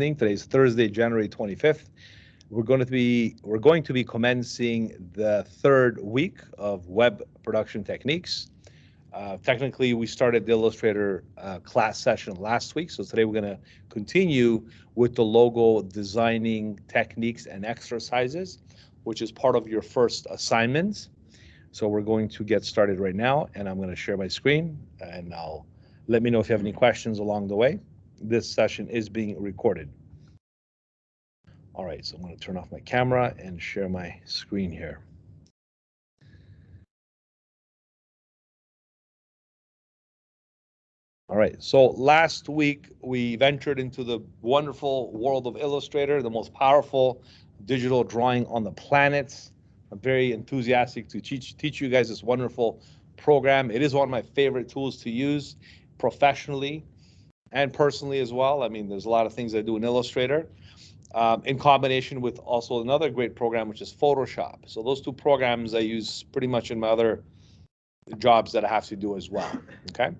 evening. Today's Thursday, January 25th. We're going to be commencing the third week of web production techniques. Technically, we started the Illustrator class session last week, so today we're going to continue with the logo designing techniques and exercises, which is part of your first assignment. So we're going to get started right now, and I'm going to share my screen, and let me know if you have any questions along the way. This session is being recorded. All right, so I'm going to turn off my camera and share my screen here. All right, so last week we ventured into the wonderful world of Illustrator, the most powerful digital drawing on the planet. I'm very enthusiastic to teach you guys this wonderful program. It is one of my favorite tools to use professionally and personally as well. I mean, there's a lot of things I do in Illustrator in combination with also another great program, which is Photoshop. So those two programs I use pretty much in my other jobs that I have to do as well, okay?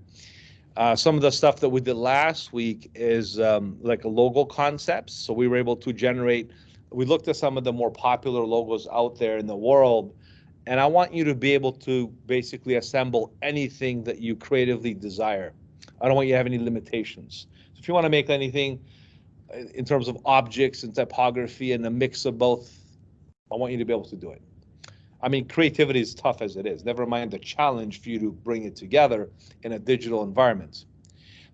Some of the stuff that we did last week is like a logo concepts. So we were able to generate, we looked at some of the more popular logos out there in the world, and I want you to be able to basically assemble anything that you creatively desire. I don't want you to have any limitations. So if you want to make anything in terms of objects and typography and a mix of both, I want you to be able to do it. I mean, creativity is tough as it is. Never mind the challenge for you to bring it together in a digital environment.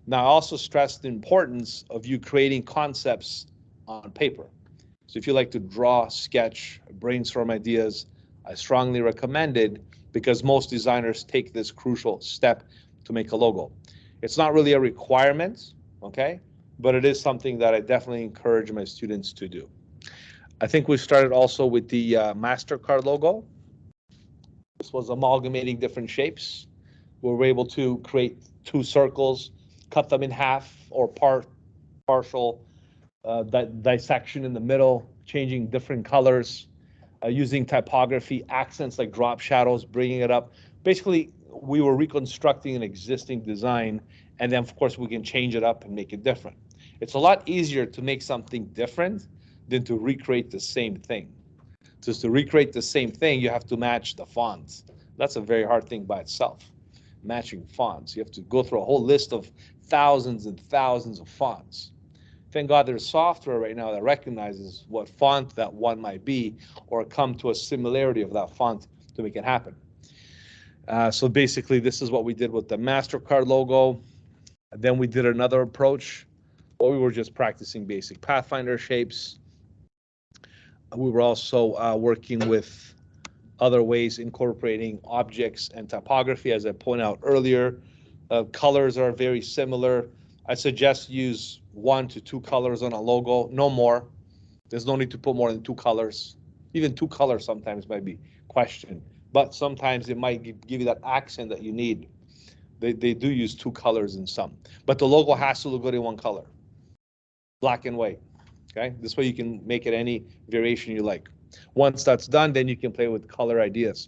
Now, I also stress the importance of you creating concepts on paper. So if you like to draw, sketch, brainstorm ideas, I strongly recommend it because most designers take this crucial step to make a logo. It's not really a requirement, okay? But it is something that I definitely encourage my students to do. I think we started also with the MasterCard logo. This was amalgamating different shapes. We were able to create two circles, cut them in half or partial dissection in the middle, changing different colors, using typography, accents like drop shadows, bringing it up. Basically, we were reconstructing an existing design, and then of course we can change it up and make it different. It's a lot easier to make something different than to recreate the same thing. Just to recreate the same thing, you have to match the fonts. That's a very hard thing by itself, matching fonts. You have to go through a whole list of thousands and thousands of fonts. Thank God there's software right now that recognizes what font that one might be or come to a similarity of that font to make it happen. So basically, this is what we did with the MasterCard logo. Then we did another approach where we were just practicing basic Pathfinder shapes. We were also working with other ways incorporating objects and typography, as I pointed out earlier. Colors are very similar. I suggest use 1 to 2 colors on a logo, no more. There's no need to put more than 2 colors. Even 2 colors sometimes might be questioned, but sometimes it might give you that accent that you need. They do use 2 colors in some, but the logo has to look good in 1 color, black and white. Okay, this way you can make it any variation you like. Once that's done, then you can play with color ideas.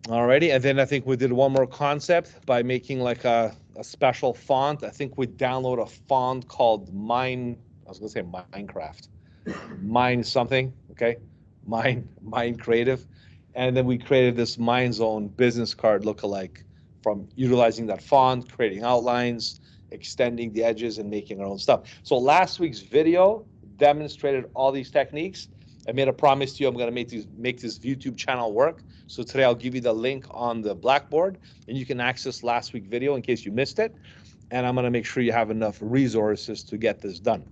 Alrighty, and then I think we did one more concept by making like a special font. I think we download a font called Mind Creative, okay? Mind Creative. And then we created this Mind Zone business card lookalike from utilizing that font, creating outlines, extending the edges, and making our own stuff. So last week's video demonstrated all these techniques. I made a promise to you I'm going to make this YouTube channel work. So today I'll give you the link on the Blackboard, and you can access last week's video in case you missed it. And I'm going to make sure you have enough resources to get this done.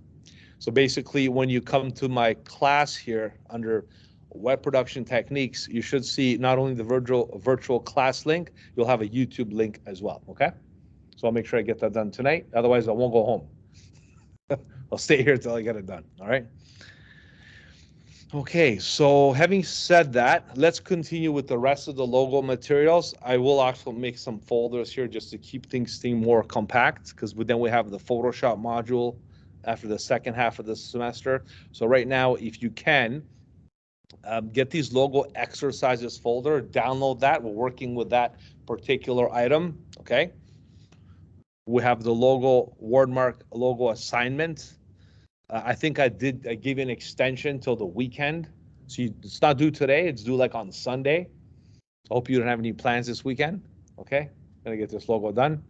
So basically, when you come to my class here under web production techniques, you should see not only the virtual class link, you'll have a YouTube link as well, okay? So I'll make sure I get that done tonight. Otherwise, I won't go home. I'll stay here till I get it done, all right? Okay, so having said that, let's continue with the rest of the logo materials. I will also make some folders here just to keep things more compact, because then we have the Photoshop module after the second half of the semester. So right now, if you can, get these logo exercises folder, download that. We're working with that particular item, okay? We have the logo, wordmark logo assignment. I think I gave you an extension till the weekend. So it's not due today, it's due like on Sunday. I hope you don't have any plans this weekend. Okay, gonna get this logo done.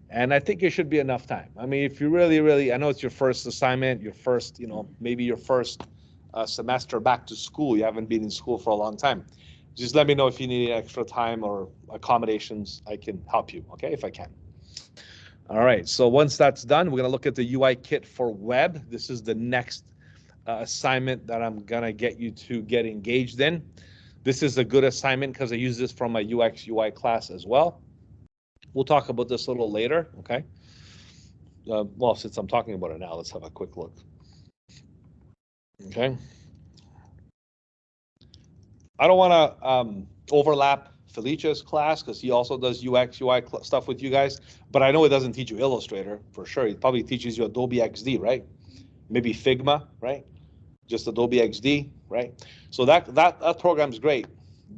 And I think it should be enough time. I mean, if you really, I know it's your first assignment, your first, maybe your first semester back to school. You haven't been in school for a long time. Just let me know if you need extra time or accommodations. I can help you, okay, if I can. All right, so once that's done, we're gonna look at the UI kit for web. This is the next assignment that I'm gonna get you to get engaged in. This is a good assignment because I use this from my UX UI class as well. We'll talk about this a little later, okay? Well, since I'm talking about it now, let's have a quick look. Okay. I don't want to overlap Felicia's class because he also does UX, UI stuff with you guys, but I know it doesn't teach you Illustrator for sure. It probably teaches you Adobe XD, right? Maybe Figma, right? Just Adobe XD, right? So that program's great.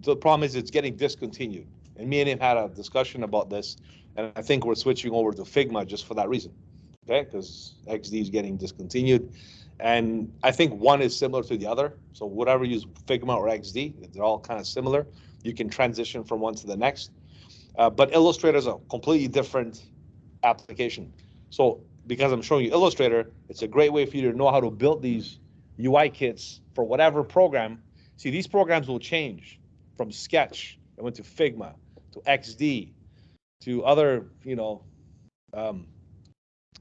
The problem is it's getting discontinued. And me and him had a discussion about this, and I think we're switching over to Figma just for that reason, okay? Because XD is getting discontinued. And I think one is similar to the other. So whatever you use Figma or XD, they're all kind of similar. You can transition from one to the next. But Illustrator is a completely different application. So because I'm showing you Illustrator, it's a great way for you to know how to build these UI kits for whatever program. See, these programs will change from Sketch, I went to Figma, to XD, to other,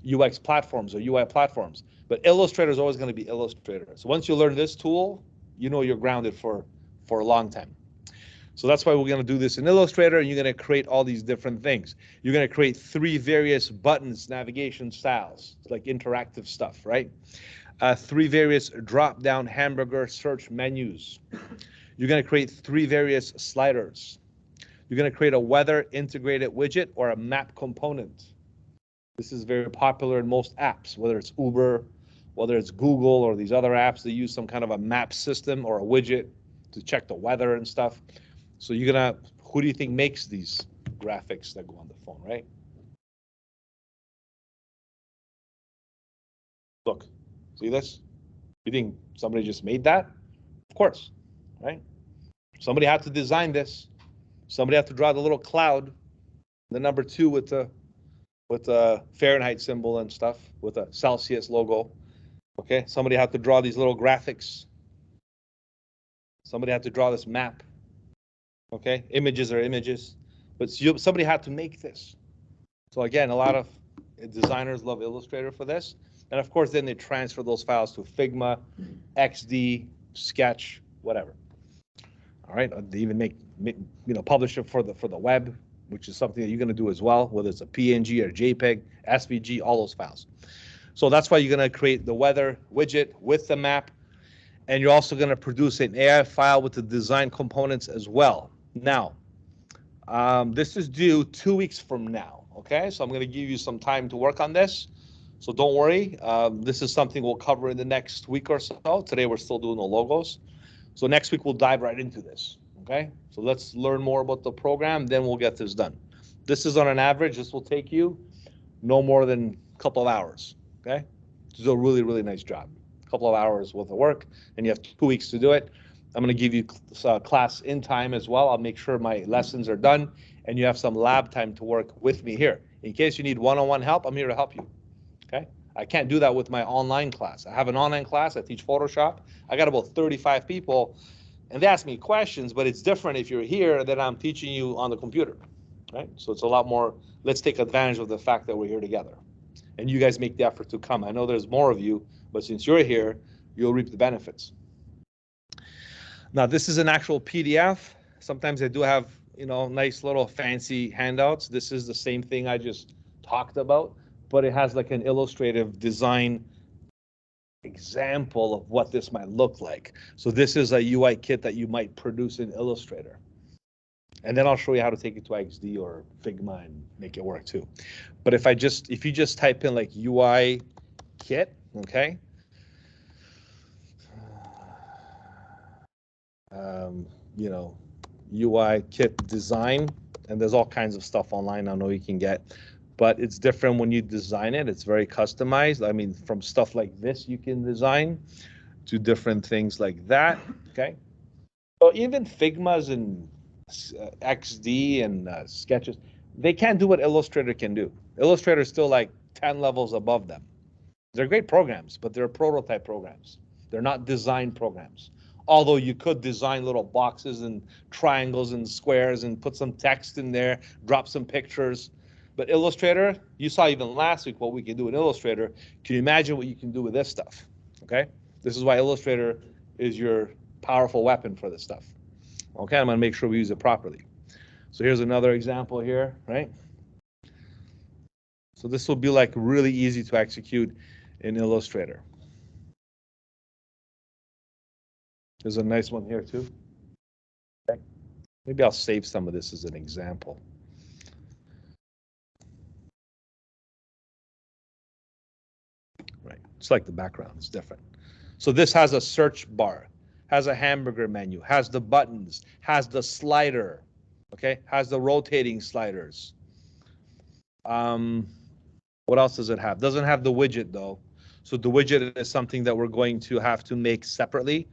UX platforms or UI platforms. But Illustrator is always going to be Illustrator. So once you learn this tool, you know you're grounded for a long time. So that's why we're going to do this in Illustrator, and you're going to create all these different things. You're going to create 3 various buttons, navigation styles, like interactive stuff, right? 3 various drop-down hamburger search menus. You're going to create 3 various sliders. You're going to create a weather integrated widget or a map component. This is very popular in most apps, whether it's Uber, whether it's Google or these other apps. They use some kind of a map system or a widget to check the weather and stuff. So who do you think makes these graphics that go on the phone, right? Look, see this? You think somebody just made that? Of course, right? Somebody had to design this. Somebody had to draw the little cloud, the number 2 with the Fahrenheit symbol and stuff, with a Celsius logo. Okay, somebody had to draw these little graphics. Somebody had to draw this map. Okay, images are images, but somebody had to make this. So again, a lot of designers love Illustrator for this. And of course, then they transfer those files to Figma, XD, Sketch, whatever. All right, they even publish it for the web, which is something that you're going to do as well, whether it's a PNG or JPEG, SVG, all those files. So that's why you're going to create the weather widget with the map, and you're also going to produce an AI file with the design components as well. Now, this is due 2 weeks from now, okay? So I'm going to give you some time to work on this. So don't worry, this is something we'll cover in the next week or so. Today we're still doing the logos. So next week we'll dive right into this, okay? So let's learn more about the program, then we'll get this done. This is on an average, this will take you no more than a couple of hours, okay? This is a really, really nice job. A couple of hours worth of work, and you have 2 weeks to do it. I'm going to give you class in time as well. I'll make sure my lessons are done, and you have some lab time to work with me here. In case you need one-on-one help, I'm here to help you, okay? I can't do that with my online class. I have an online class. I teach Photoshop. I got about 35 people, and they ask me questions, but it's different if you're here than I'm teaching you on the computer, right? So it's a lot more, let's take advantage of the fact that we're here together. And you guys make the effort to come. I know there's more of you, but since you're here, you'll reap the benefits. Now, this is an actual PDF. Sometimes I do have, nice little fancy handouts. This is the same thing I just talked about, but it has like an illustrative design example of what this might look like. So this is a UI kit that you might produce in Illustrator. And then I'll show you how to take it to XD or Figma and make it work too. But if you just type in like UI kit, okay? UI kit design, and there's all kinds of stuff online I know you can get. but it's different when you design it. It's very customized. I mean, from stuff like this you can design to different things like that, okay? So even Figmas and XD and Sketches, they can't do what Illustrator can do. Illustrator is still like 10 levels above them. They're great programs, but they're prototype programs. They're not design programs. Although you could design little boxes and triangles and squares and put some text in there, drop some pictures. But Illustrator, you saw even last week what we can do in Illustrator. Can you imagine what you can do with this stuff? Okay? This is why Illustrator is your powerful weapon for this stuff. Okay, I'm gonna make sure we use it properly. So here's another example here, right? So this will be like really easy to execute in Illustrator. There's a nice one here too. Okay. Maybe I'll save some of this as an example. Right, it's like the background, it's different. So this has a search bar, has a hamburger menu, has the buttons, has the slider, okay, has the rotating sliders. What else does it have? Doesn't have the widget though. So the widget is something that we're going to have to make separately,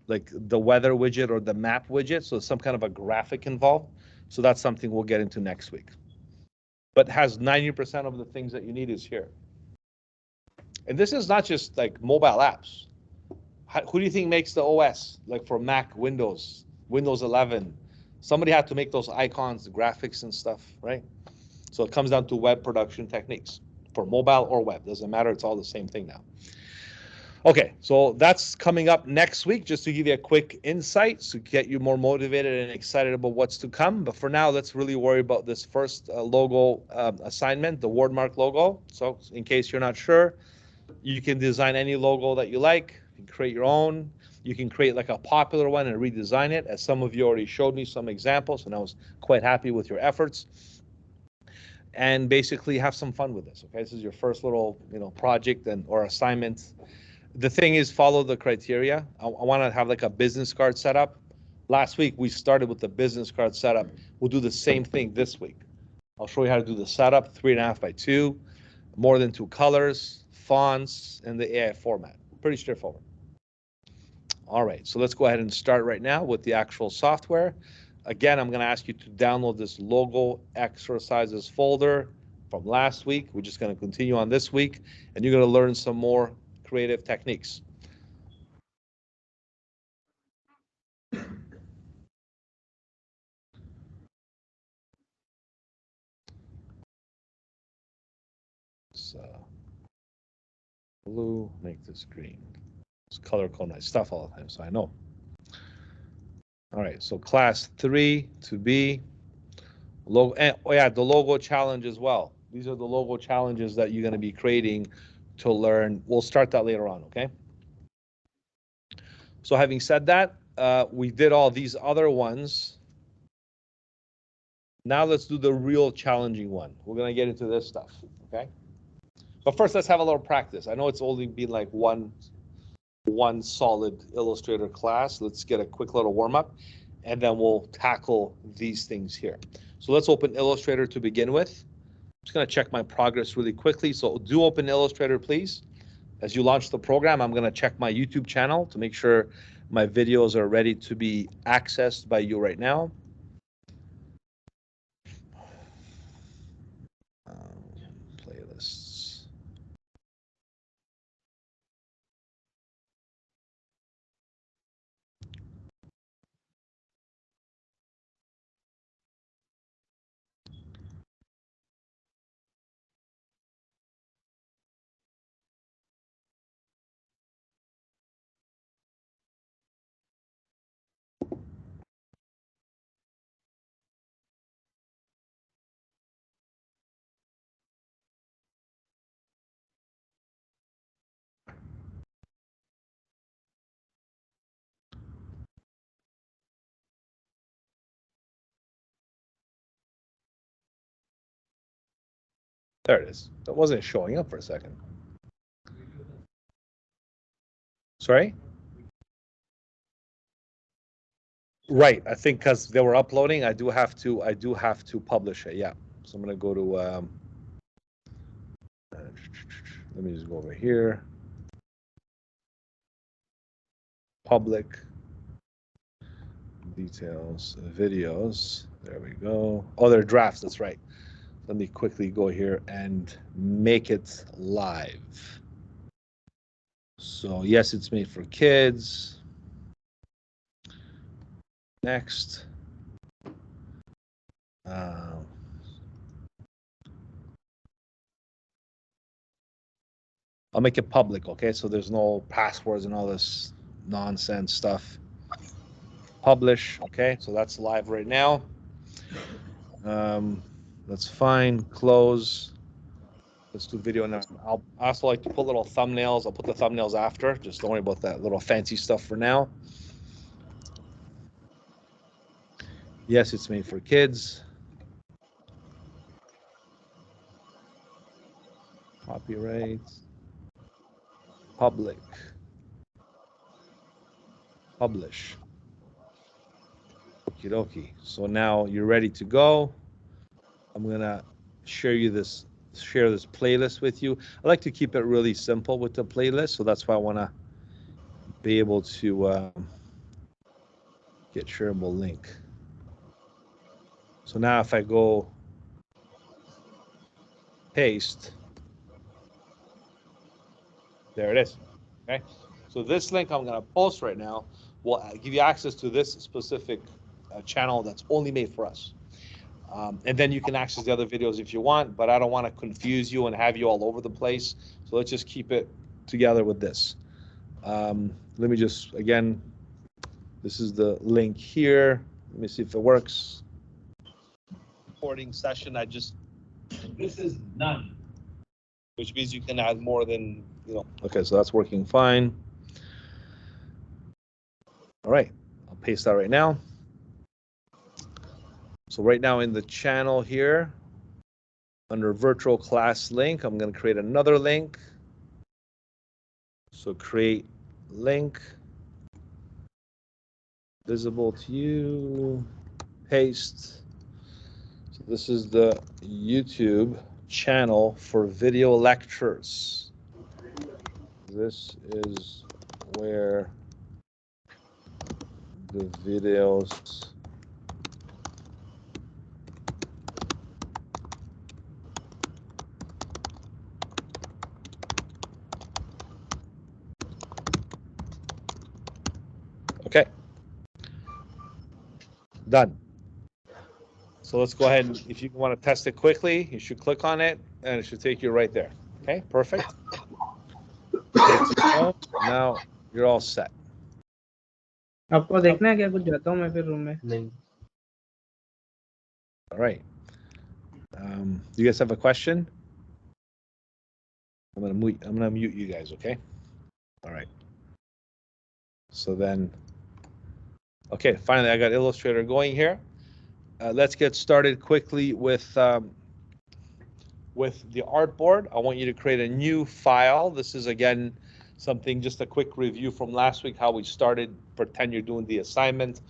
like the weather widget or the map widget. So some kind of a graphic involved. So that's something we'll get into next week. But has 90% of the things that you need is here. And this is not just like mobile apps. Who do you think makes the OS? Like for Mac, Windows 11. Somebody had to make those icons, the graphics and stuff, right? So it comes down to web production techniques for mobile or web. Doesn't matter. It's all the same thing now. Okay, so that's coming up next week, just to give you a quick insight to get you more motivated and excited about what's to come. But for now, let's really worry about this first logo assignment, the Wordmark logo. So in case you're not sure, you can design any logo that you like. You can create your own. You can create like a popular one and redesign it, as some of you already showed me some examples, and I was quite happy with your efforts. And basically have some fun with this. Okay, this is your first little, project or assignment. The thing is, follow the criteria. I want to have like a business card setup. Last week we started with the business card setup. We'll do the same thing this week. I'll show you how to do the setup, 3.5 by 2, more than 2 colors, fonts, and the AI format. Pretty straightforward. All right, so let's go ahead and start right now with the actual software. Again, I'm going to ask you to download this logo exercises folder from last week. We're just going to continue on this week, and you're going to learn some more creative techniques. So blue, make this green. It's color code stuff all the time, so I know. All right, so class 3 to be logo. And, oh yeah, the logo challenge as well. These are the logo challenges that you're going to be creating to learn. We'll start that later on, okay? So having said that, we did all these other ones. Now let's do the real challenging one. We're going to get into this stuff, okay? But first, let's have a little practice. I know it's only been like one solid Illustrator class. Let's get a quick little warm-up, and then we'll tackle these things here. So let's open Illustrator to begin with. I'm just going to check my progress really quickly. So do open Illustrator, please. As you launch the program, I'm going to check my YouTube channel to make sure my videos are ready to be accessed by you right now. Playlists. There it is. That wasn't showing up for a second. Sorry? Right. I think because they were uploading, I do have to publish it. Yeah. So I'm gonna go to Let me just go over here. Public details, videos. There we go. Oh, they're drafts. That's right. Let me quickly go here and make it live. So yes, it's made for kids. Next. I'll make it public, okay? So there's no passwords and all this nonsense stuff. Publish, okay? So that's live right now. That's fine. Close. Let's do video now. I'll also like to put little thumbnails. I'll put the thumbnails after. Just don't worry about that little fancy stuff for now. Yes, it's made for kids. Copyright. Public. Publish. Okie dokie. So now you're ready to go. I'm gonna share this playlist with you. I like to keep it really simple with the playlist, so that's why I want to be able to get shareable link. So now if I go paste, there it is. Okay. So this link I'm going to post right now will give you access to this specific channel that's only made for us. And then you can access the other videos if you want, but I don't want to confuse you and have you all over the place. So let's just keep it together with this. Let me just, again, this is the link here. Let me see if it works. Recording session, this is none, which means you can add more than, okay, so that's working fine. All right, I'll paste that right now. So right now in the channel here, under virtual class link, I'm going to create another link. So create link, visible to you, paste. So this is the YouTube channel for video lectures. This is where the videos okay, done. So let's go ahead and if you want to test it quickly, you should click on it and it should take you right there. Okay, perfect. Now you're all set. आपको देखना है क्या? कुछ जाता हूँ मैं फिर room में. नहीं. All right. Do you guys have a question? I'm gonna mute you guys, okay? All right. So then, okay, finally I got Illustrator going here. Let's get started quickly with the artboard. I want you to create a new file. This is again something, just a quick review from last week, how we started. Pretend you're doing the assignment.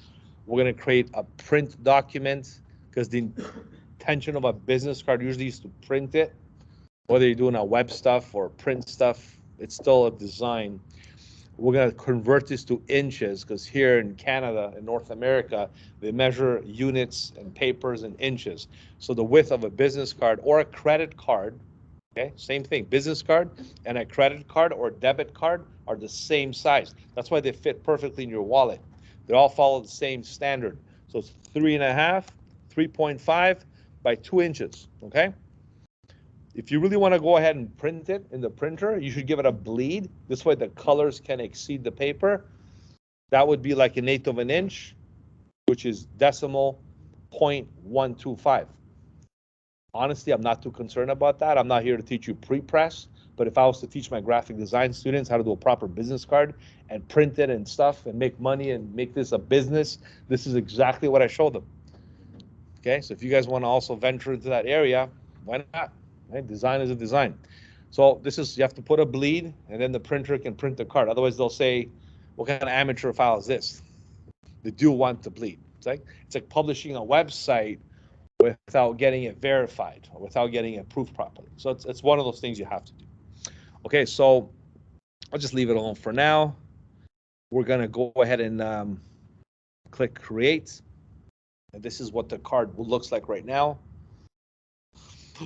We're gonna create a print document because the intention of a business card usually is to print it. Whether you're doing a web stuff or print stuff, it's still a design. We're going to convert this to inches because here in Canada, in North America, they measure units and papers in inches. So the width of a business card or a credit card, okay, same thing, business card and a credit card or debit card are the same size. That's why they fit perfectly in your wallet. They all follow the same standard. So it's 3.5, 3.5 by 2 inches, okay? If you really want to go ahead and print it in the printer, you should give it a bleed. This way the colors can exceed the paper. That would be like 1/8 of an inch, which is decimal 0.125. Honestly, I'm not too concerned about that. I'm not here to teach you pre-press, but if I was to teach my graphic design students how to do a proper business card and print it and stuff and make money and make this a business, this is exactly what I show them. Okay, so if you guys want to also venture into that area, why not? Right? Design is a design. So this is, you have to put a bleed and then the printer can print the card. Otherwise they'll say, what kind of amateur file is this? They do want to bleed. It's like publishing a website without getting it verified or without getting it proofed properly. So it's one of those things you have to do. Okay, so I'll just leave it alone for now. We're gonna go ahead and click create. And this is what the card looks like right now.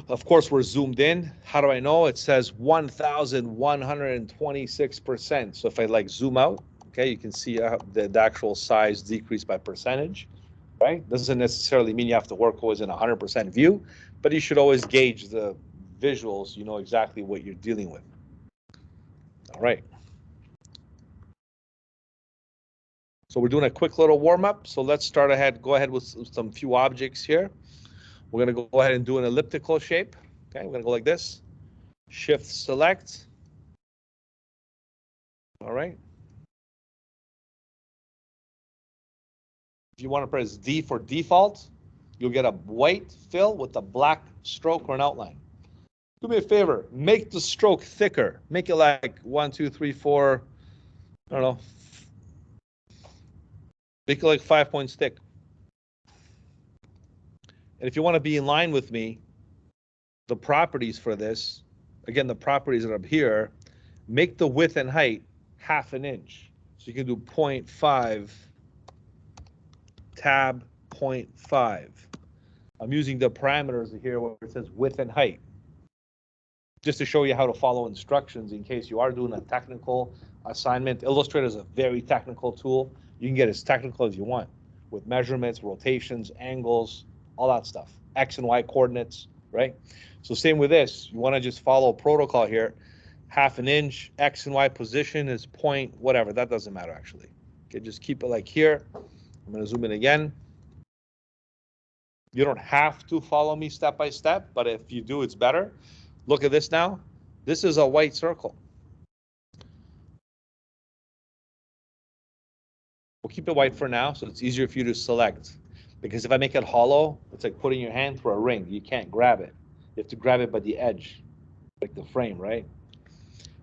Of course, we're zoomed in. How do I know? It says 1,126%. So if I like zoom out, okay, you can see the actual size decrease by percentage, right? Doesn't necessarily mean you have to work always in 100% view, but you should always gauge the visuals. You know exactly what you're dealing with. All right. So we're doing a quick little warm up. So let's start ahead. Go ahead with some few objects here. We're going to go ahead and do an elliptical shape. Okay, we're going to go like this. Shift select. All right. If you want to press D for default, you'll get a white fill with a black stroke or an outline. Do me a favor, make the stroke thicker. Make it like 1, 2, 3, 4, I don't know. Make it like 5 points thick. And if you want to be in line with me, the properties for this, again, the properties are up here, make the width and height 1/2 inch. So you can do 0.5, tab 0.5. I'm using the parameters here where it says width and height, just to show you how to follow instructions in case you are doing a technical assignment. Illustrator is a very technical tool. You can get as technical as you want with measurements, rotations, angles, all that stuff, X and Y coordinates, right? So same with this. You want to just follow protocol here. 1/2 inch, X and Y position is point, whatever. That doesn't matter actually. Okay, just keep it like here. I'm going to zoom in again. You don't have to follow me step by step, but if you do, it's better. Look at this now. This is a white circle. We'll keep it white for now, so it's easier for you to select. Because if I make it hollow, it's like putting your hand through a ring. You can't grab it. You have to grab it by the edge, like the frame, right?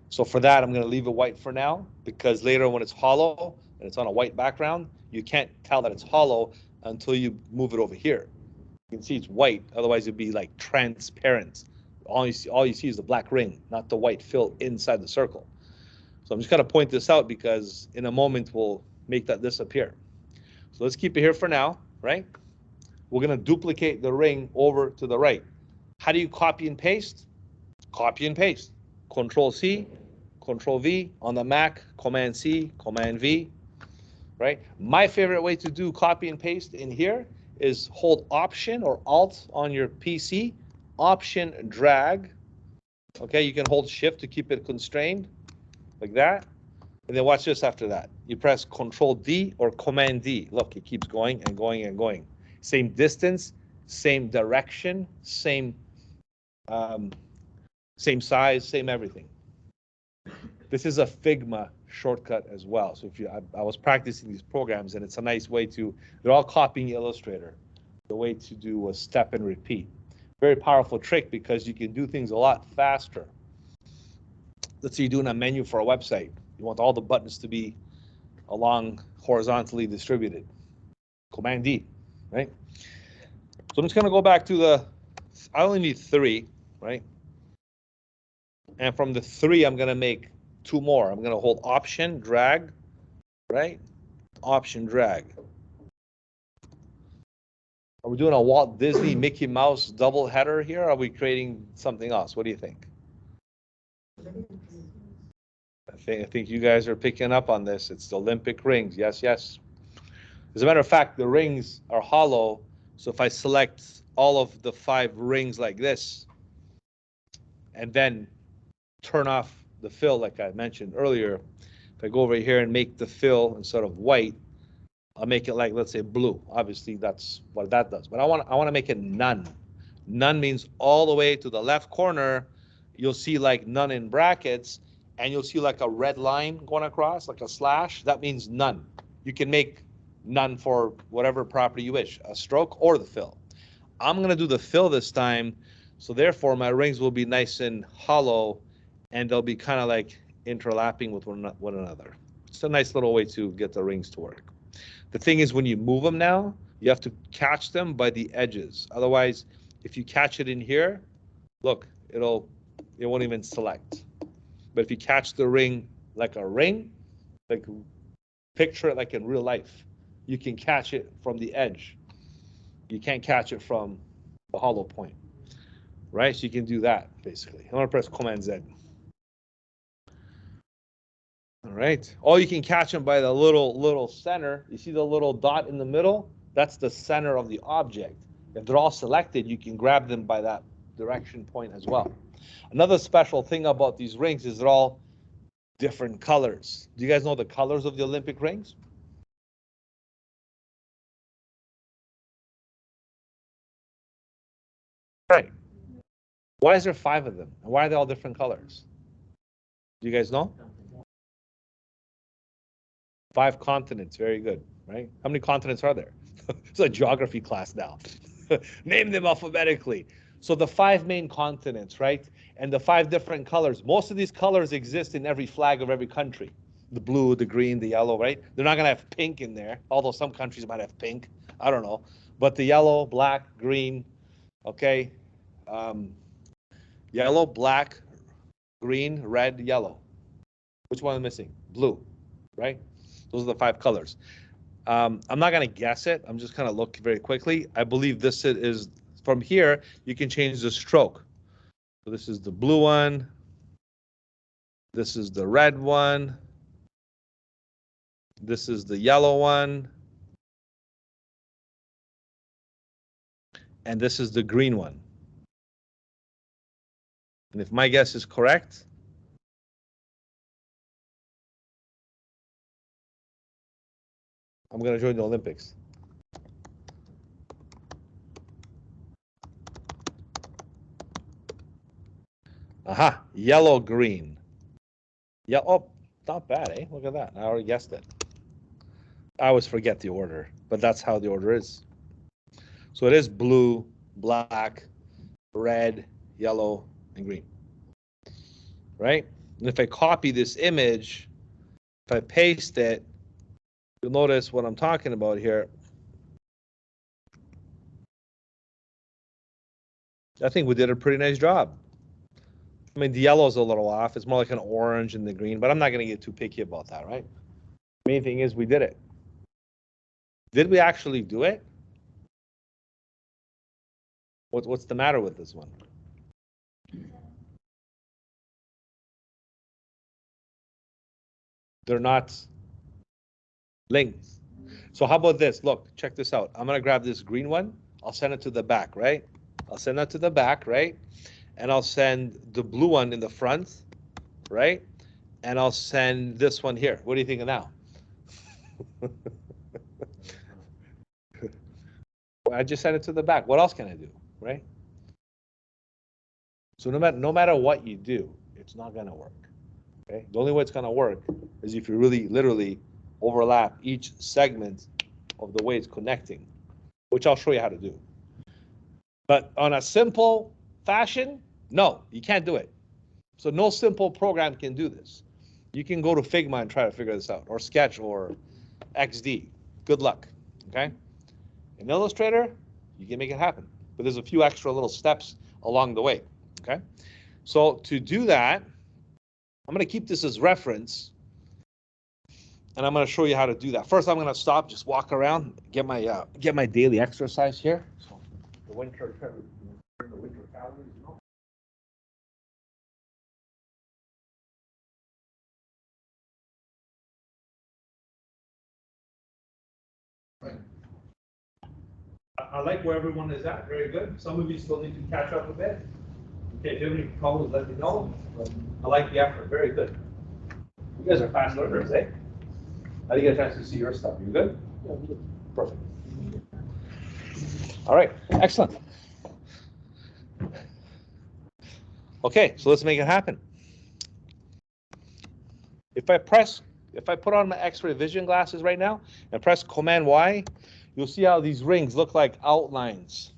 So for that, I'm going to leave it white for now, because later when it's hollow and it's on a white background, you can't tell that it's hollow until you move it over here. You can see it's white, otherwise it'd be like transparent. All you see is the black ring, not the white fill inside the circle. So I'm just going to point this out because in a moment we'll make that disappear. So let's keep it here for now, right? We're going to duplicate the ring over to the right. How do you copy and paste? Copy and paste. Control C, Control V. On the Mac, Command C, Command V, right? My favorite way to do copy and paste in here is hold Option or Alt on your PC, Option drag. Okay, you can hold Shift to keep it constrained, like that. And then watch this after that. You press Control D or Command D. Look, it keeps going and going and going. Same distance, same direction, same size, same everything. This is a Figma shortcut as well. So if you, I was practicing these programs, and it's a nice way to, they're all copying Illustrator. The way to do a step and repeat. Very powerful trick because you can do things a lot faster. Let's say you're doing a menu for a website. You want all the buttons to be along horizontally distributed. Command D, right? So I'm just going to go back to the, I only need 3, right? And from the 3, I'm going to make 2 more. I'm going to hold Option, drag, right? Option, drag. Are we doing a Walt Disney Mickey Mouse double header here? Or are we creating something else? What do you think? I think you guys are picking up on this. It's the Olympic rings. Yes, yes. As a matter of fact, the rings are hollow. So if I select all of the 5 rings like this, and then turn off the fill like I mentioned earlier, if I go over here and make the fill instead of white, I'll make it like, let's say, blue. Obviously, that's what that does. But I want to make it none. None means all the way to the left corner, you'll see like none in brackets, and you'll see like a red line going across, like a slash. That means none. You can make none for whatever property you wish, a stroke or the fill. I'm going to do the fill this time, so therefore my rings will be nice and hollow, and they'll be kind of like interlapping with one another. It's a nice little way to get the rings to work. The thing is, when you move them now, you have to catch them by the edges. Otherwise, if you catch it in here, look, it won't even select. But if you catch the ring like a ring, like picture it like in real life, you can catch it from the edge. You can't catch it from the hollow point, right? So you can do that basically. I'm gonna press Command Z. All right. Or you can catch them by the little center. You see the little dot in the middle? That's the center of the object. If they're all selected, you can grab them by that direction point as well. Another special thing about these rings is they're all different colors. Do you guys know the colors of the Olympic rings? Right. Why is there 5 of them? And why are they all different colors? Do you guys know? 5 continents. Very good, right? How many continents are there? It's a geography class now. Name them alphabetically. So the 5 main continents, right? And the 5 different colors. Most of these colors exist in every flag of every country. The blue, the green, the yellow, right? They're not going to have pink in there, although some countries might have pink. I don't know. But the yellow, black, green, okay? Yellow, black, green, red, yellow. Which one am I missing? Blue, right? Those are the 5 colors. I'm not going to guess it. I'm just going to look very quickly. I believe this is, from here, you can change the stroke. So this is the blue one. This is the red one. This is the yellow one. And this is the green one. And if my guess is correct, I'm going to join the Olympics. Aha, yellow, green. Yeah, oh, not bad, eh? Look at that. I already guessed it. I always forget the order, but that's how the order is. So it is blue, black, red, yellow, and green. Right? And if I copy this image, if I paste it, you'll notice what I'm talking about here. I think we did a pretty nice job. I mean, the yellow is a little off. It's more like an orange and the green, but I'm not going to get too picky about that, right? Main thing is we did it. Did we actually do it? What's the matter with this one? They're not linked. So how about this? Look, check this out. I'm going to grab this green one. I'll send it to the back, right? I'll send that to the back, right? And I'll send the blue one in the front, right? And I'll send this one here. What do you think of now? I just sent it to the back. What else can I do, right? So no matter what you do, it's not going to work. Okay? The only way it's going to work is if you really literally overlap each segment of the way it's connecting, which I'll show you how to do. But on a simple fashion, no, you can't do it. So no simple program can do this. You can go to Figma and try to figure this out, or Sketch, or XD. Good luck, okay? In Illustrator, you can make it happen. But there's a few extra little steps along the way, okay? So to do that, I'm going to keep this as reference, and I'm going to show you how to do that. First, I'm going to stop, just walk around, get my daily exercise here. So the winter calories, you know. Right. I like where everyone is at. Very good. Some of you still need to catch up a bit. Okay, if you have any problems, let me know. But I like the effort. Very good. You guys are fast learners, eh? How do you get a chance to see your stuff? You good? Yeah, good. Perfect. All right. Excellent. Okay, so let's make it happen. If I put on my X-ray vision glasses right now and press Command Y, you'll see how these rings look like outlines.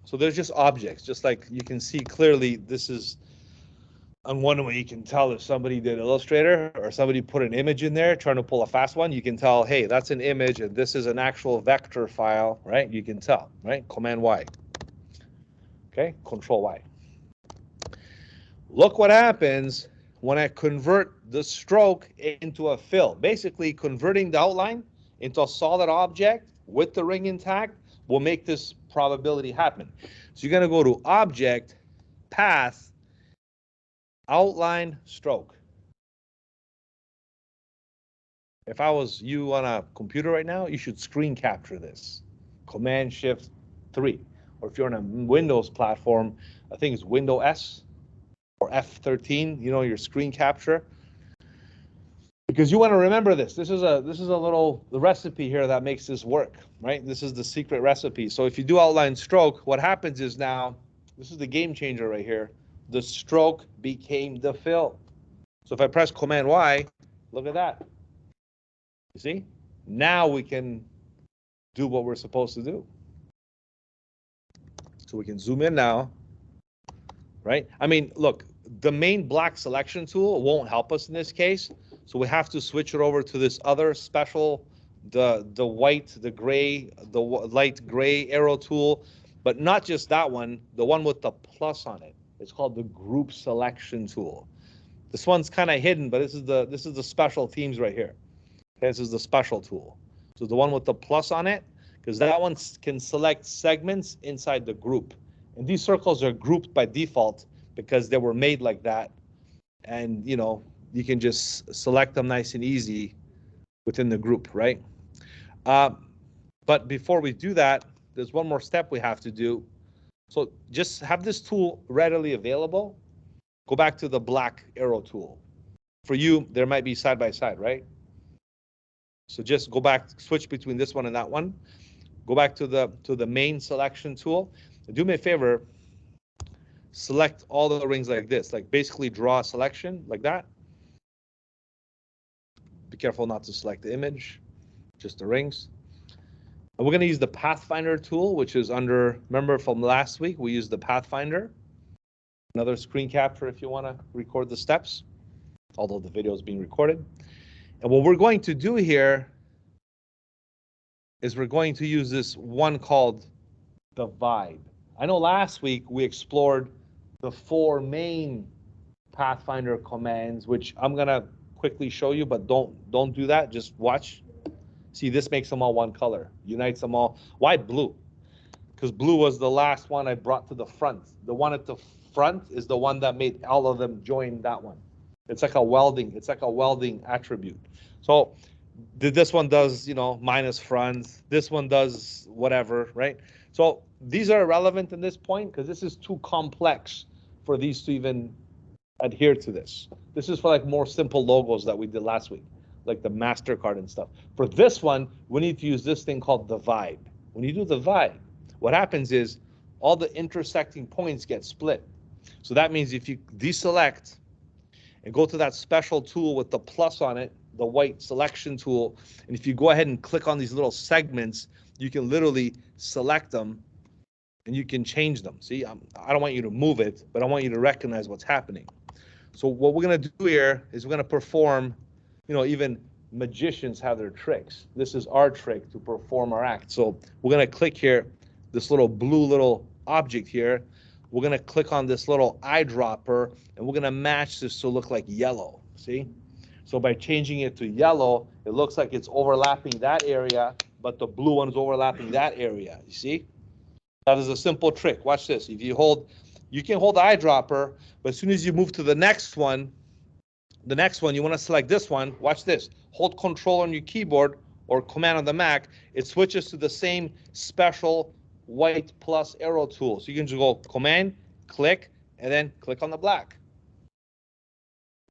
So they're just objects, just like you can see clearly this is, on one way you can tell if somebody did Illustrator or somebody put an image in there trying to pull a fast one, you can tell, hey, that's an image and this is an actual vector file, right? You can tell, right? Command Y. Okay, Control Y. Look what happens when I convert the stroke into a fill, basically converting the outline into a solid object with the ring intact will make this probability happen. So you're going to go to Object, Path, Outline, Stroke. If I was you on a computer right now, you should screen capture this. Command Shift 3. Or if you're on a Windows platform, I think it's Windows S or F13, you know, your screen capture. Because you want to remember this. This is a little the recipe here that makes this work, right? This is the secret recipe. So if you do outline stroke, what happens is now, this is the game changer right here. The stroke became the fill. So if I press Command Y, look at that. You see? Now we can do what we're supposed to do. So we can zoom in now, right? I mean, look, the main black selection tool won't help us in this case. So we have to switch it over to this other special, the white, the gray, the light gray arrow tool, but not just that one, the one with the plus on it. It's called the group selection tool. This one's kind of hidden, but this is the special themes right here. Okay, this is the special tool. So the one with the plus on it, because that one can select segments inside the group. And these circles are grouped by default because they were made like that. And, you know, you can just select them nice and easy within the group, right? But before we do that, there's one more step we have to do. So just have this tool readily available. Go back to the black arrow tool. For you, there might be side by side, right? So just go back, switch between this one and that one. Go back to the main selection tool. Do me a favor, select all the rings like this, like basically draw a selection like that. Be careful not to select the image, just the rings. And we're going to use the Pathfinder tool, which is under, remember from last week, we used the Pathfinder. Another screen capture if you want to record the steps, although the video is being recorded. And what we're going to do here is we're going to use this one called Divide. I know last week we explored the 4 main Pathfinder commands, which I'm going to quickly show you, but don't do that. Just watch. See, this makes them all one color, unites them all. Why blue? Because blue was the last one I brought to the front. The one at the front is the one that made all of them join that one. It's like a welding attribute. So this one does, you know, minus front. This one does whatever, right? So these are irrelevant in this point because this is too complex for these to even adhere to this. This is for like more simple logos that we did last week, like the MasterCard and stuff. For this one, we need to use this thing called divide. When you do divide, what happens is all the intersecting points get split. So that means if you deselect and go to that special tool with the plus on it, the white selection tool, and if you go ahead and click on these little segments, you can literally select them and you can change them. See, I don't want you to move it, but I want you to recognize what's happening. So what we're going to do here is we're going to perform, you know, even magicians have their tricks. This is our trick to perform our act. So we're going to click here, this little blue little object here. We're going to click on this little eyedropper, and we're going to match this to look like yellow. See? So by changing it to yellow, it looks like it's overlapping that area, but the blue one is overlapping that area. You see? That is a simple trick. Watch this. If you hold, you can hold the eyedropper, but as soon as you move to the next one, you want to select this one. Watch this. Hold Control on your keyboard or Command on the Mac. It switches to the same special white plus arrow tool. So you can just go Command, click, and then click on the black.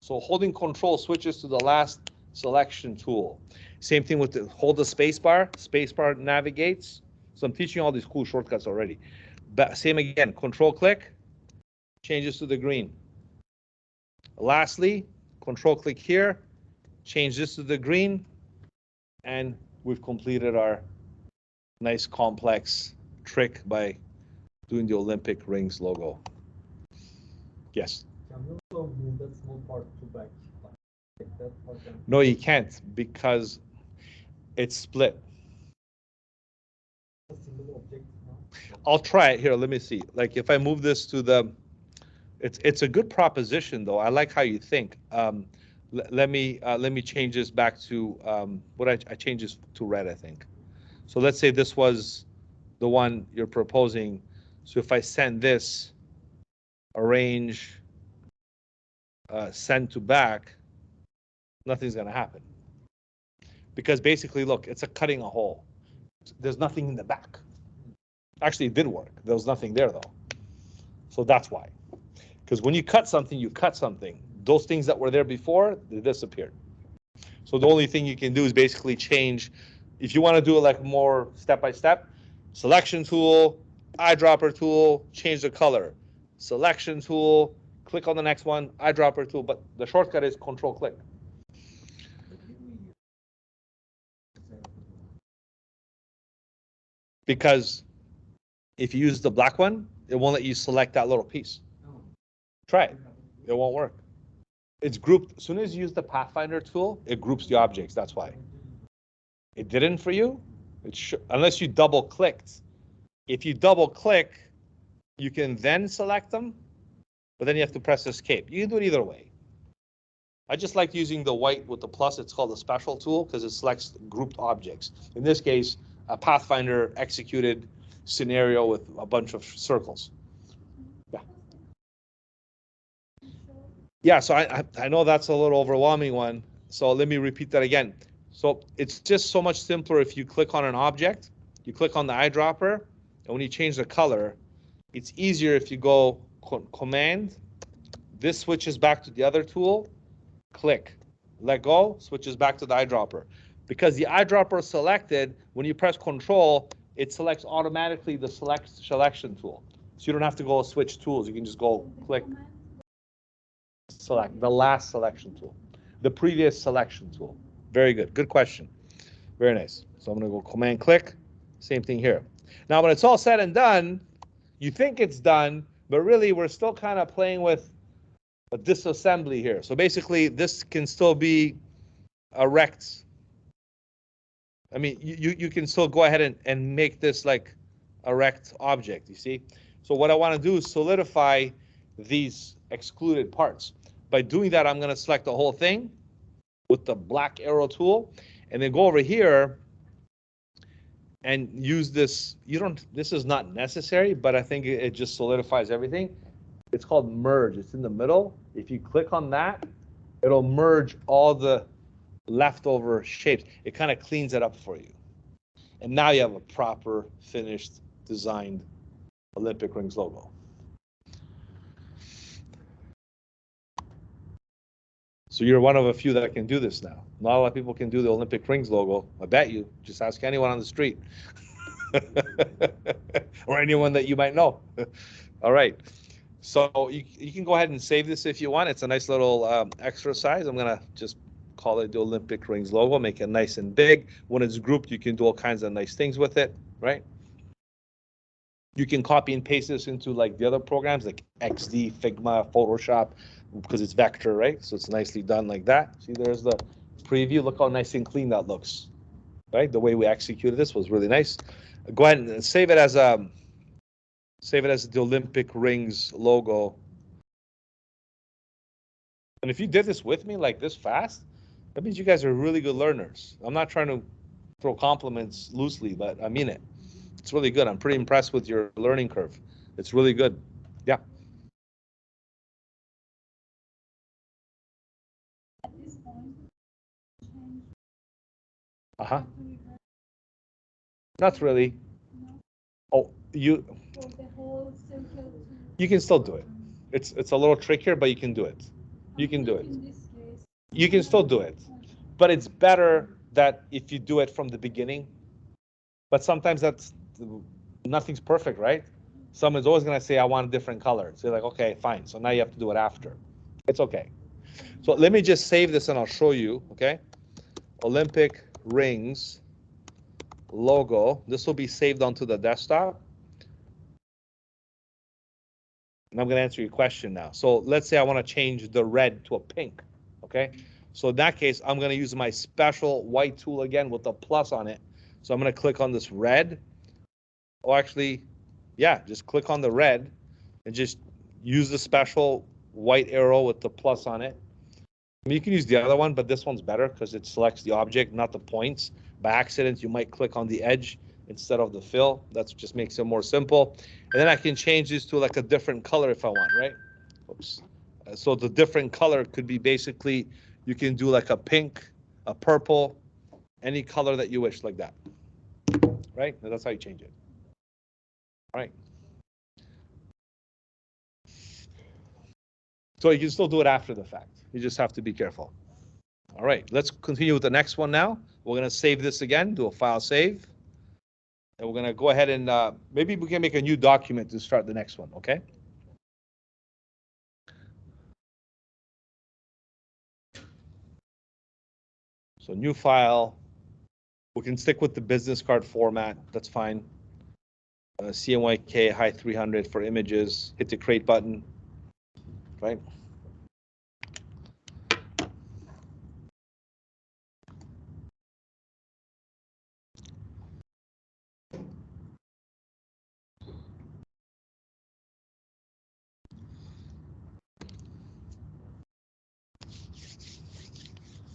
So holding Control switches to the last selection tool. Same thing with hold the spacebar. Spacebar navigates. So I'm teaching you all these cool shortcuts already. But same again, Control click, changes to the green. Lastly, Control click here, change this to the green, and we've completed our nice complex trick by doing the Olympic rings logo. Yes? Can you also move that small part to back? Like that part? No, you can't because it's split. A single object now? I'll try it here. Let me see. Like if I move this to the, It's a good proposition though. I like how you think. Let me change this back to what I changed this to red, I think. So let's say this was the one you're proposing. So if I send this, arrange, send to back, nothing's gonna happen. Because basically, look, it's a cutting a hole. There's nothing in the back. Actually, it did work. There was nothing there though. So that's why. Because when you cut something, you cut something. Those things that were there before, they disappeared. So the only thing you can do is basically change. If you want to do it like more step by step, selection tool, eyedropper tool, change the color. Selection tool, click on the next one, eyedropper tool, but the shortcut is control click. Because if you use the black one, it won't let you select that little piece. Try it. It won't work. It's grouped. As soon as you use the Pathfinder tool, it groups the objects. That's why. It didn't for you, unless you double clicked. If you double click, you can then select them, but then you have to press escape. You can do it either way. I just like using the white with the plus. It's called a special tool because it selects grouped objects. In this case, a Pathfinder executed scenario with a bunch of circles. Yeah. Yeah, so I know that's a little overwhelming one. So let me repeat that again. So it's just so much simpler if you click on an object, you click on the eyedropper, and when you change the color, it's easier if you go command, this switches back to the other tool, click, let go, switches back to the eyedropper. Because the eyedropper is selected, when you press control, it selects automatically the selection tool. So you don't have to go switch tools. You can just go click, select the last selection tool, the previous selection tool. Very good. Good question. Very nice. So I'm going to go command click. Same thing here. Now, when it's all said and done, you think it's done, but really we're still kind of playing with a disassembly here. So basically, this can still be a rect. I mean, you can still go ahead and make this like a rect object, you see? So what I want to do is solidify these excluded parts. By doing that, I'm going to select the whole thing with the black arrow tool, and then go over here and use this. This is not necessary, but I think it just solidifies everything. It's called merge. It's in the middle. If you click on that, it'll merge all the leftover shapes. It kind of cleans it up for you. And now you have a proper, finished, designed Olympic Rings logo. So you're one of a few that can do this now. Not a lot of people can do the Olympic Rings logo. I bet you. Just ask anyone on the street. Or anyone that you might know. All right. So you can go ahead and save this if you want. It's a nice little exercise. I'm going to just call it the Olympic Rings logo, make it nice and big. When it's grouped, you can do all kinds of nice things with it, right? You can copy and paste this into like the other programs like XD, Figma, Photoshop, because it's vector, right? So it's nicely done like that. See, there's the preview. Look how nice and clean that looks, right? The way we executed this was really nice. Go ahead and save it as the Olympic Rings logo. And if you did this with me like this fast, that means you guys are really good learners. I'm not trying to throw compliments loosely, but I mean it. It's really good. I'm pretty impressed with your learning curve. It's really good. Yeah. Uh-huh. Not really. Oh, you can still do it. It's a little trickier, but you can do it. You can do it. You can still do it. But it's better that if you do it from the beginning. But sometimes nothing's perfect, right? Someone's always going to say, I want a different color. So you're like, okay, fine. So now you have to do it after. It's okay. So let me just save this and I'll show you, okay? Olympic Rings logo. This will be saved onto the desktop. And I'm going to answer your question now. So let's say I want to change the red to a pink, okay? So in that case, I'm going to use my special white tool again with the plus on it. So I'm going to click on this red. Oh, actually, yeah, just click on the red and just use the special white arrow with the plus on it. I mean, you can use the other one, but this one's better because it selects the object, not the points. By accident, you might click on the edge instead of the fill. That just makes it more simple. And then I can change this to like a different color if I want, right? Oops. So the different color could be basically, you can do like a pink, a purple, any color that you wish, like that, right? And that's how you change it. All right. So you can still do it after the fact. You just have to be careful. All right, let's continue with the next one now. We're going to save this again, do a file save. And we're going to go ahead and maybe we can make a new document to start the next one, okay? So new file. We can stick with the business card format. That's fine. CMYK high 300 for images. Hit the create button, right?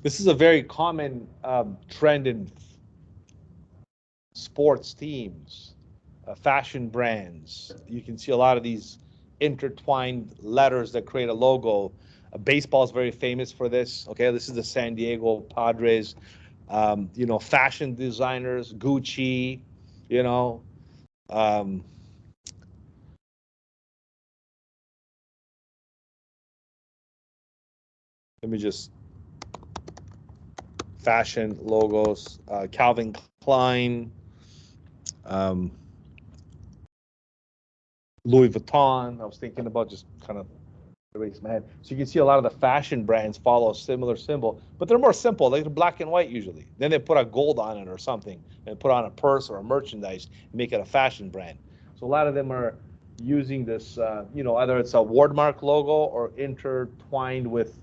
This is a very common trend in sports teams, fashion brands. You can see a lot of these intertwined letters that create a logo. Baseball is very famous for this. Okay, this is the San Diego Padres. You know, fashion designers, Gucci. You know, let me just fashion logos. Calvin Klein. Louis Vuitton. I was thinking about just kind of erase my head. So you can see a lot of the fashion brands follow a similar symbol, but they're more simple. They're black and white usually. Then they put a gold on it or something, and put on a purse or a merchandise, and make it a fashion brand. So a lot of them are using this, you know, either it's a wordmark logo or intertwined with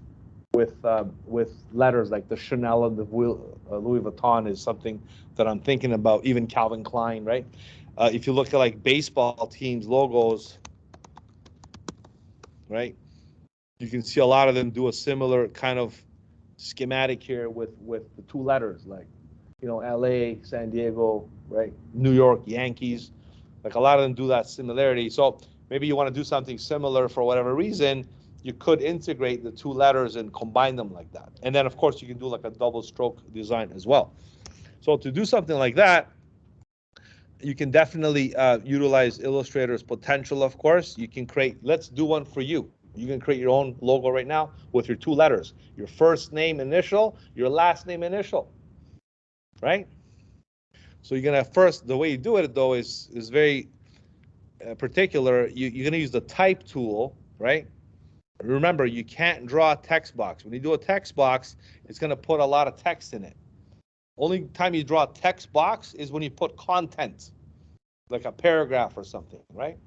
letters like the Chanel and the Louis Vuitton is something that I'm thinking about. Even Calvin Klein, right? If you look at like baseball teams logos, right? You can see a lot of them do a similar kind of schematic here with the two letters, like, you know, LA, San Diego, right? New York Yankees. Like a lot of them do that similarity. So maybe you want to do something similar for whatever reason. You could integrate the two letters and combine them like that. And then of course you can do like a double stroke design as well. So to do something like that, you can definitely utilize Illustrator's potential, of course. You can create, let's do one for you. You can create your own logo right now with your two letters, your first name initial, your last name initial, right? So you're gonna first, the way you do it though is very particular. You're gonna use the type tool, right? Remember, you can't draw a text box. When you do a text box, it's gonna put a lot of text in it. Only time you draw a text box is when you put content, like a paragraph or something, right?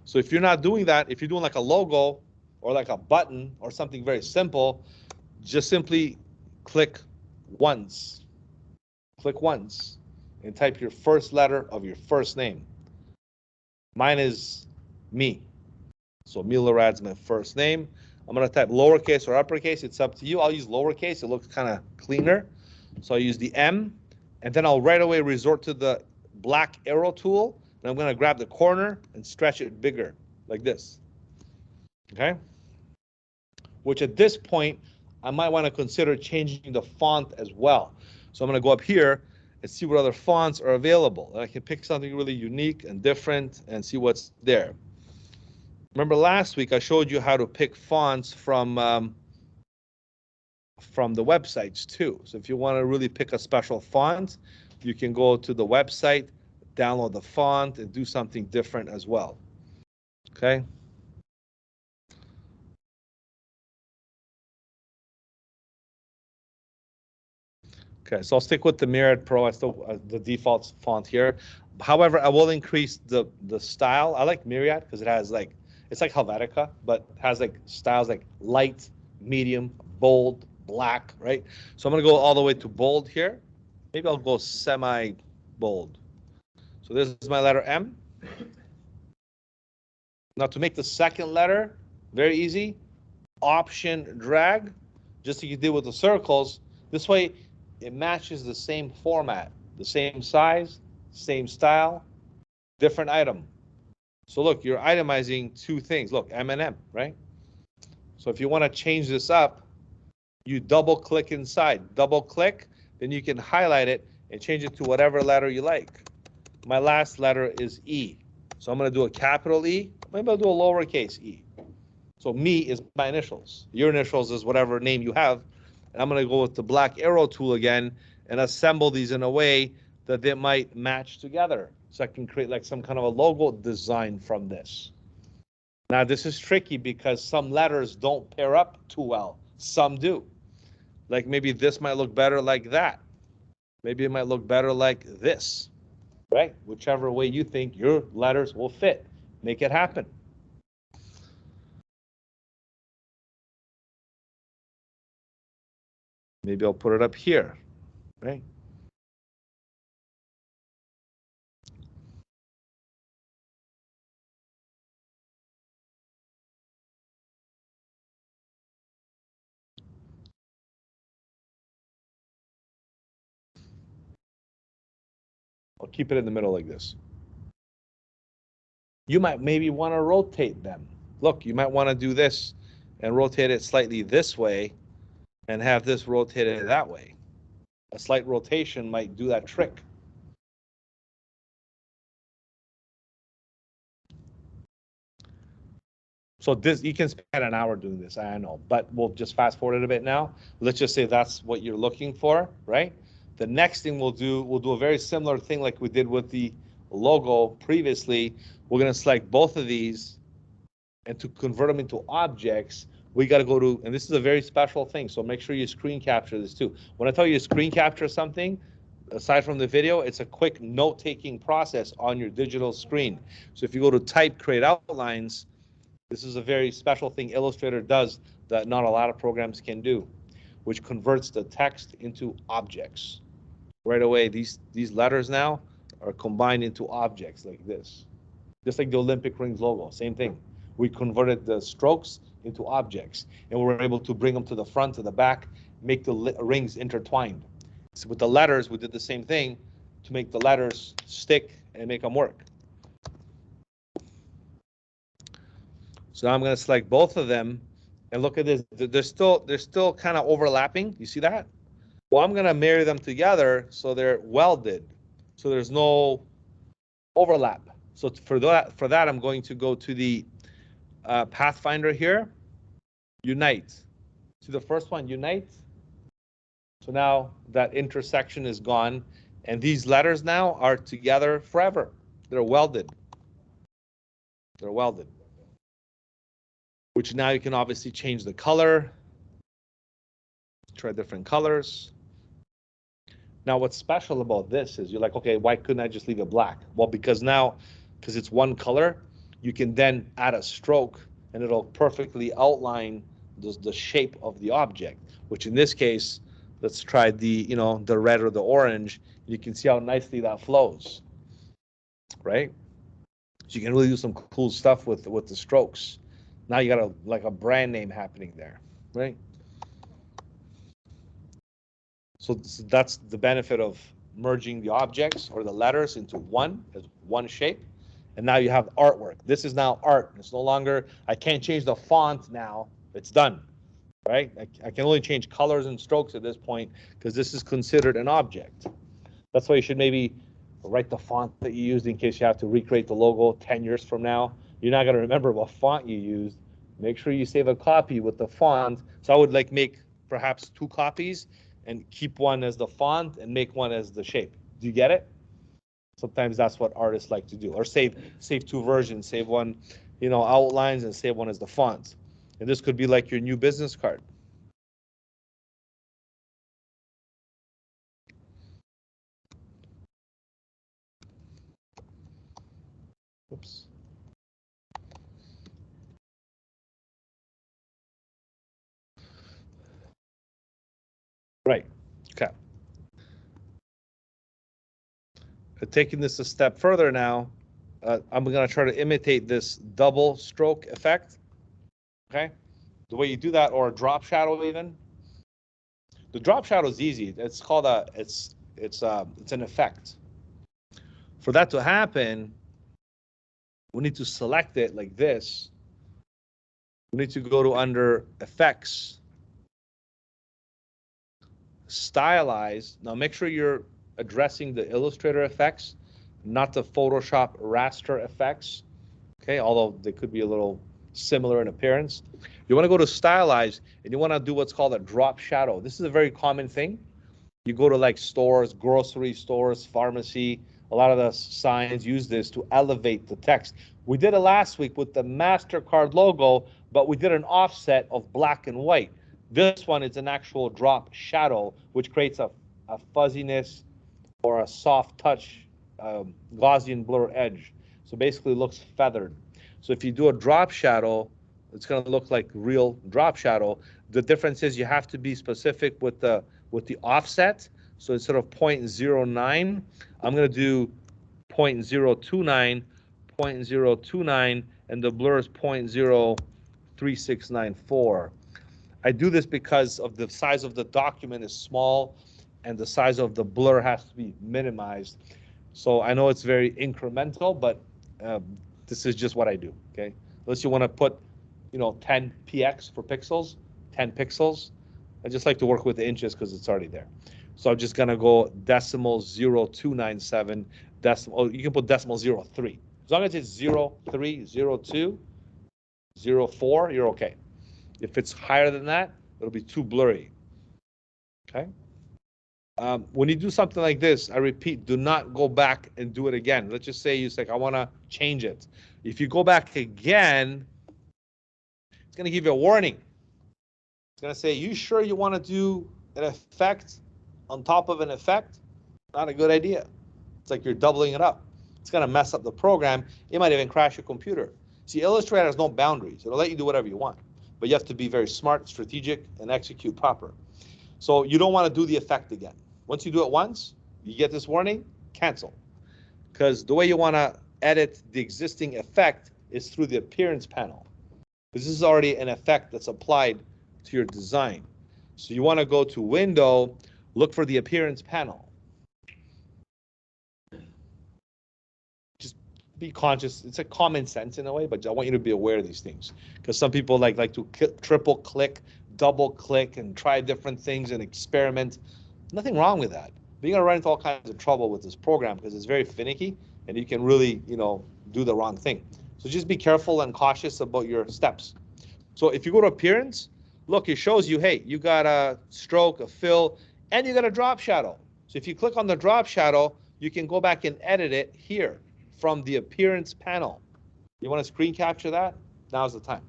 So if you're not doing that, if you're doing like a logo or like a button or something very simple, just simply click once and type your first letter of your first name. Mine is me. So Milarad's my first name. I'm gonna type lowercase or uppercase, it's up to you. I'll use lowercase, it looks kind of cleaner. So I use the M, and then I'll right away resort to the black arrow tool, and I'm gonna grab the corner and stretch it bigger, like this, okay? Which at this point, I might wanna consider changing the font as well. So I'm gonna go up here and see what other fonts are available. And I can pick something really unique and different and see what's there. Remember last week I showed you how to pick fonts from the websites too. So if you want to really pick a special font, you can go to the website, download the font, and do something different as well. Okay. Okay, so I'll stick with the Myriad Pro. I still the default font here. However, I will increase the style. I like Myriad because it has like, it's like Helvetica, but it has like styles like light, medium, bold, black, right? So I'm gonna go all the way to bold here. Maybe I'll go semi-bold. So this is my letter M. Now to make the second letter, very easy, Option drag, just like you did with the circles. This way it matches the same format, the same size, same style, different item. So look, you're itemizing two things. Look, M&M, right? So if you want to change this up, you double click inside. Double click, then you can highlight it and change it to whatever letter you like. My last letter is E. So I'm going to do a capital E. Maybe I'll do a lowercase e. So me is my initials. Your initials is whatever name you have. And I'm going to go with the black arrow tool again and assemble these in a way that they might match together. So I can create like some kind of a logo design from this. Now this is tricky because some letters don't pair up too well. Some do. Like maybe this might look better like that. Maybe it might look better like this, right? Whichever way you think your letters will fit. Make it happen. Maybe I'll put it up here, right? I'll keep it in the middle like this. You might maybe want to rotate them. Look, you might want to do this and rotate it slightly this way and have this rotated that way. A slight rotation might do that trick. So this, you can spend an hour doing this, I know, but we'll just fast forward it a bit now. Let's just say that's what you're looking for, right? The next thing we'll do a very similar thing like we did with the logo previously. We're going to select both of these, and to convert them into objects, we got to go to, and this is a very special thing, so make sure you screen capture this too. When I tell you to screen capture something, aside from the video, it's a quick note-taking process on your digital screen. So if you go to type, create outlines, this is a very special thing Illustrator does that not a lot of programs can do, which converts the text into objects. Right away, these letters now are combined into objects like this. Just like the Olympic rings logo, same thing. We converted the strokes into objects, and we're able to bring them to the front, to the back, make the rings intertwined. So with the letters, we did the same thing to make the letters stick and make them work. So now I'm going to select both of them, and look at this. They're still kind of overlapping. You see that? Well, I'm going to marry them together so they're welded, so there's no overlap. So for that, I'm going to go to the Pathfinder here, unite. See the first one, unite. So now that intersection is gone, and these letters now are together forever. They're welded. They're welded. Which now you can obviously change the color. Try different colors. Now what's special about this is you're like, okay, why couldn't I just leave it black? Well, because it's one color, you can then add a stroke and it'll perfectly outline the shape of the object, which in this case, let's try the red or the orange. You can see how nicely that flows, right? So you can really do some cool stuff with the strokes. Now you got like a brand name happening there, right? So that's the benefit of merging the objects or the letters into one as one shape. And now you have artwork. This is now art. It's no longer, I can't change the font now. It's done, right? I can only change colors and strokes at this point because this is considered an object. That's why you should maybe write the font that you used in case you have to recreate the logo 10 years from now. You're not going to remember what font you used. Make sure you save a copy with the font. So I would like make perhaps 2 copies and keep one as the font and make one as the shape. Do you get it? Sometimes that's what artists like to do. Or save 2 versions, save one, outlines, and save one as the font. And this could be like your new business card. Oops. Right. Okay. Taking this a step further now, I'm going to try to imitate this double stroke effect. Okay, the way you do that, or a drop shadow even. The drop shadow is easy. It's called it's an effect. For that to happen, we need to select it like this. We need to go to under effects, stylize. Now make sure you're addressing the Illustrator effects, not the Photoshop raster effects. Okay, although they could be a little similar in appearance. You want to go to stylize and you want to do what's called a drop shadow. This is a very common thing. You go to like stores, grocery stores, pharmacy, a lot of the signs use this to elevate the text. We did it last week with the MasterCard logo, but we did an offset of black and white. This one is an actual drop shadow, which creates a fuzziness or a soft touch Gaussian blur edge. So basically it looks feathered. So if you do a drop shadow, it's going to look like real drop shadow. The difference is you have to be specific with the offset. So instead of 0.09, I'm going to do 0.029, 0.029, and the blur is 0.03694. I do this because of the size of the document is small and the size of the blur has to be minimized. So I know it's very incremental, but this is just what I do, okay? Unless you want to put, 10 px for pixels, 10 pixels. I just like to work with the inches because it's already there. So I'm just going to go decimal 0.297, decimal, you can put decimal 0.3. As long as it's 0.3, 0.2, 0.4, you're okay. If it's higher than that, it'll be too blurry, okay? When you do something like this, I repeat, do not go back and do it again. Let's just say you say, I want to change it. If you go back again, it's going to give you a warning. It's going to say, you sure you want to do an effect on top of an effect? Not a good idea. It's like you're doubling it up. It's going to mess up the program. It might even crash your computer. See, Illustrator has no boundaries. It'll let you do whatever you want. But you have to be very smart, strategic, and execute proper. So you don't want to do the effect again. Once you do it once, you get this warning, cancel. Because the way you want to edit the existing effect is through the appearance panel. This is already an effect that's applied to your design. So you want to go to Window, look for the appearance panel. Just be conscious. It's a common sense in a way, but I want you to be aware of these things. Because some people like to triple click, double click, and try different things and experiment. Nothing wrong with that. But you're gonna run into all kinds of trouble with this program because it's very finicky and you can really, do the wrong thing. So just be careful and cautious about your steps. So if you go to appearance, look, it shows you, hey, you got a stroke, a fill, and you got a drop shadow. So if you click on the drop shadow, you can go back and edit it here from the appearance panel. You want to screen capture that? Now's the time.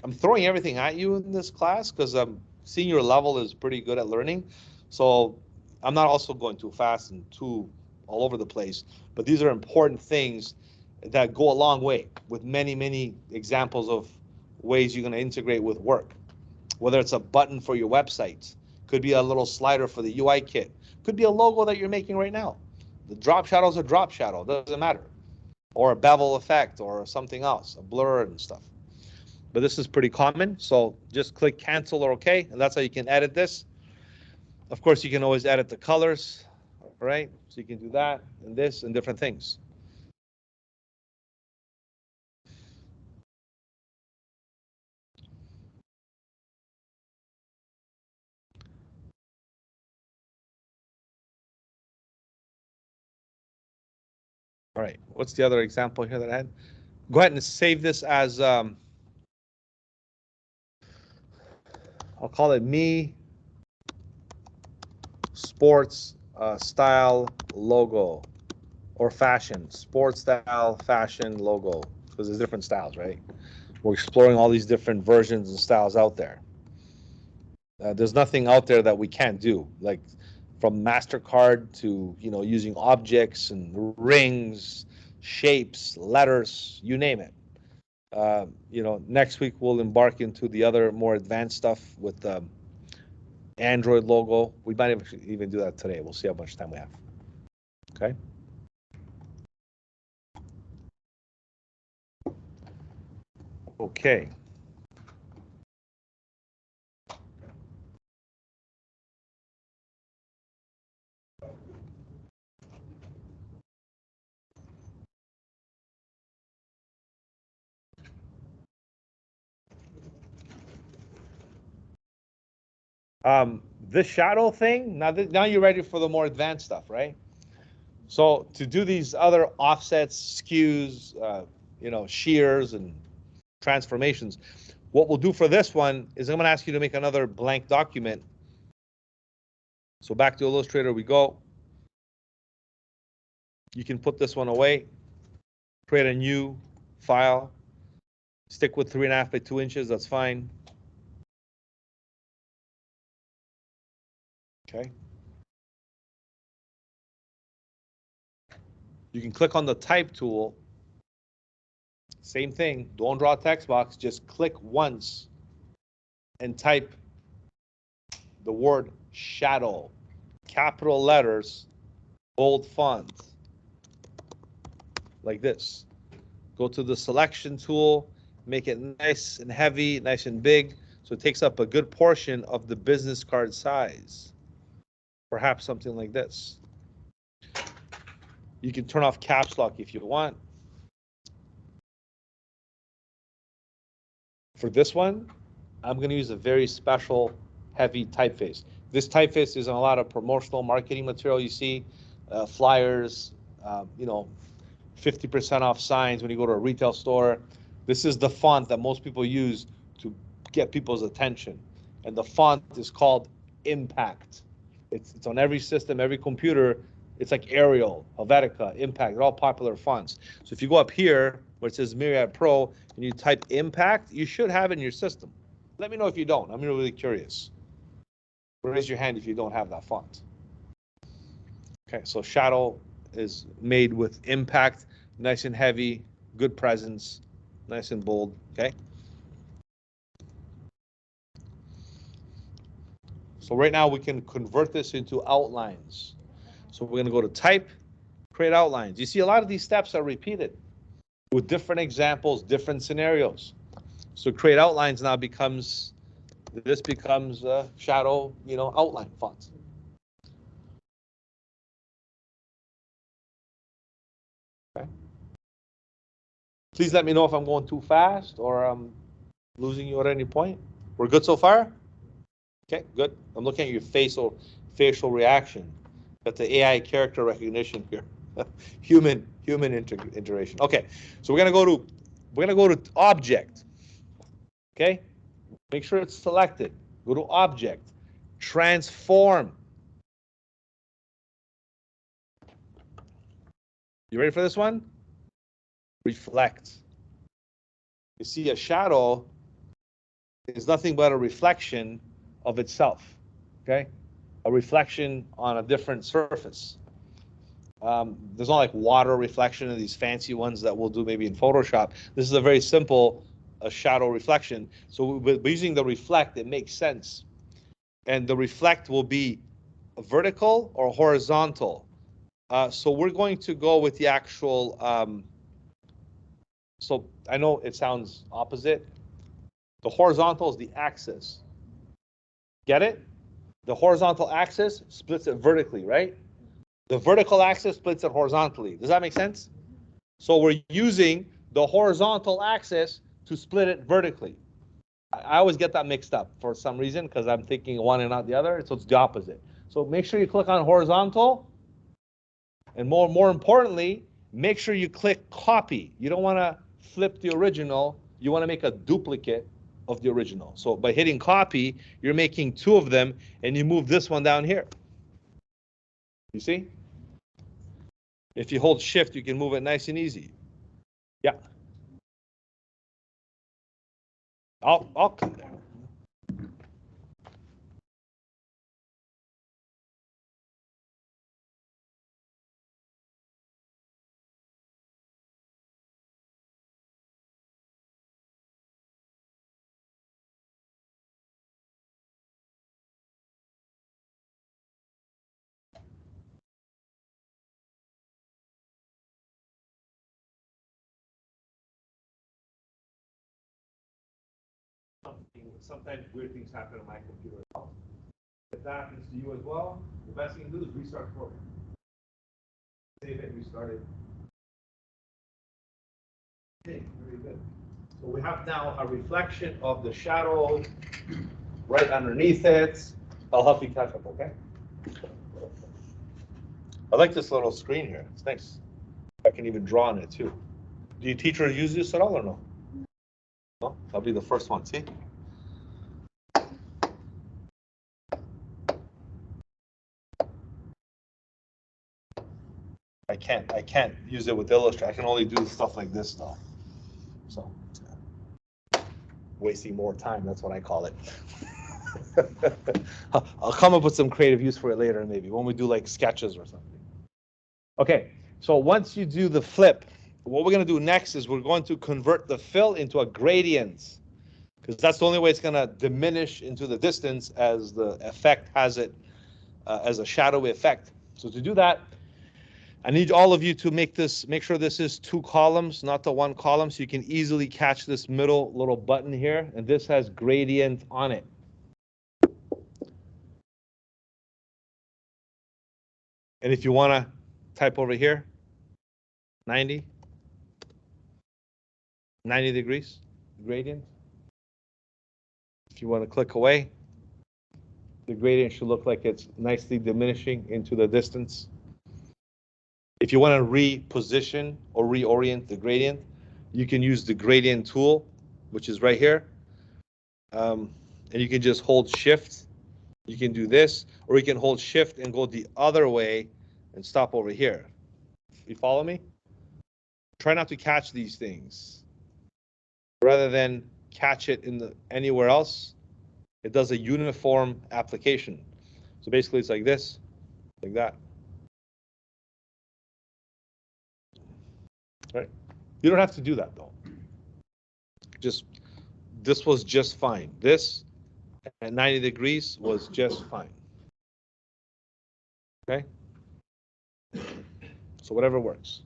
I'm throwing everything at you in this class because I'm seeing your level is pretty good at learning. So I'm not also going too fast and too all over the place, but these are important things that go a long way with many, many examples of ways you're going to integrate with work. Whether it's a button for your website, could be a little slider for the UI kit, could be a logo that you're making right now. The drop shadow is a drop shadow, doesn't matter. Or a bevel effect or something else, a blur and stuff. But this is pretty common, so just click cancel or OK, and that's how you can edit this. Of course, you can always edit the colors, right? So you can do that and this and different things. All right, what's the other example here that I had? Go ahead and save this as, I'll call it me sports style logo or fashion, sports style fashion logo, because there's different styles, right? We're exploring all these different versions and styles out there. There's nothing out there that we can't do, like from MasterCard to, using objects and rings, shapes, letters, you name it. Next week we'll embark into the other more advanced stuff with the Android logo. We might even do that today. We'll see how much time we have. Okay. Okay. This shadow thing, now you're ready for the more advanced stuff, right? So to do these other offsets, skews, shears and transformations, what we'll do for this one is I'm going to ask you to make another blank document. So back to Illustrator we go. You can put this one away, create a new file, stick with 3.5 by 2 inches, that's fine. Okay. You can click on the type tool. Same thing, don't draw a text box, just click once and type the word shadow, capital letters, bold font, like this. Go to the selection tool, make it nice and heavy, nice and big, so it takes up a good portion of the business card size. Perhaps something like this. You can turn off caps lock if you want. For this one, I'm going to use a very special heavy typeface. This typeface is in a lot of promotional marketing material you see, flyers, 50% off signs when you go to a retail store. This is the font that most people use to get people's attention. And the font is called Impact. It's on every system, every computer. It's like Arial, Helvetica, Impact. They're all popular fonts. So if you go up here where it says Myriad Pro and you type Impact, you should have it in your system. Let me know if you don't. I'm really curious. Raise your hand if you don't have that font. Okay, so Shadow is made with Impact, nice and heavy, good presence, nice and bold, okay? So right now we can convert this into outlines. So we're gonna go to Type, Create Outlines. You see a lot of these steps are repeated with different examples, different scenarios. So Create Outlines now becomes, this becomes a Shadow, outline font. Okay. Please let me know if I'm going too fast or I'm losing you at any point. We're good so far? Okay, good. I'm looking at your facial reaction. Got the AI character recognition here. human integration. Okay, so we're gonna go to object. Okay, make sure it's selected. Go to object, transform. You ready for this one? Reflect. You see, a shadow is nothing but a reflection of itself. Okay, a reflection on a different surface. There's not like water reflection and these fancy ones that we'll do maybe in Photoshop. This is a very simple shadow reflection. So by using the reflect, it makes sense. And the reflect will be vertical or horizontal. So we're going to go with the actual, so I know it sounds opposite. The horizontal is the axis. Get it? The horizontal axis splits it vertically, right? The vertical axis splits it horizontally. Does that make sense? So we're using the horizontal axis to split it vertically. I always get that mixed up for some reason because I'm thinking one and not the other, so it's the opposite. So make sure you click on horizontal, and more importantly, make sure you click copy. You don't want to flip the original. You want to make a duplicate of the original. So by hitting copy, you're making two of them, and you move this one down here. You see? If you hold shift, you can move it nice and easy. Yeah. I'll come there. sometimes weird things happen on my computer as well. If that happens to you as well, the best thing to do is restart the program. Save it, restart it. Okay, very good. So we have now a reflection of the shadow right underneath it. I'll help you catch up, okay? I like this little screen here. It's nice. I can even draw on it too. Do your teachers use this at all or no? No? I'll be the first one, see? I can't use it with Illustrator. I can only do stuff like this though. So, wasting more time, that's what I call it. I'll come up with some creative use for it later maybe, when we do like sketches or something. Okay, so once you do the flip, what we're gonna do next is we're going to convert the fill into a gradient, because that's the only way it's gonna diminish into the distance as the effect has it as a shadowy effect. So to do that, I need all of you to make sure this is 2 columns, not the 1 column, so you can easily catch this middle little button here, and this has gradient on it. And if you want to type over here, 90 degrees, gradient. If you want to click away, the gradient should look like it's nicely diminishing into the distance. If you want to reposition or reorient the gradient, you can use the gradient tool, which is right here. And you can just hold shift. You can do this, or you can hold shift and go the other way and stop over here. You follow me? Try not to catch these things. Rather than catch it in anywhere else, it does a uniform application. So basically it's like this, like that. Right? You don't have to do that though. This was just fine. This at 90 degrees was just fine. Okay? So whatever works.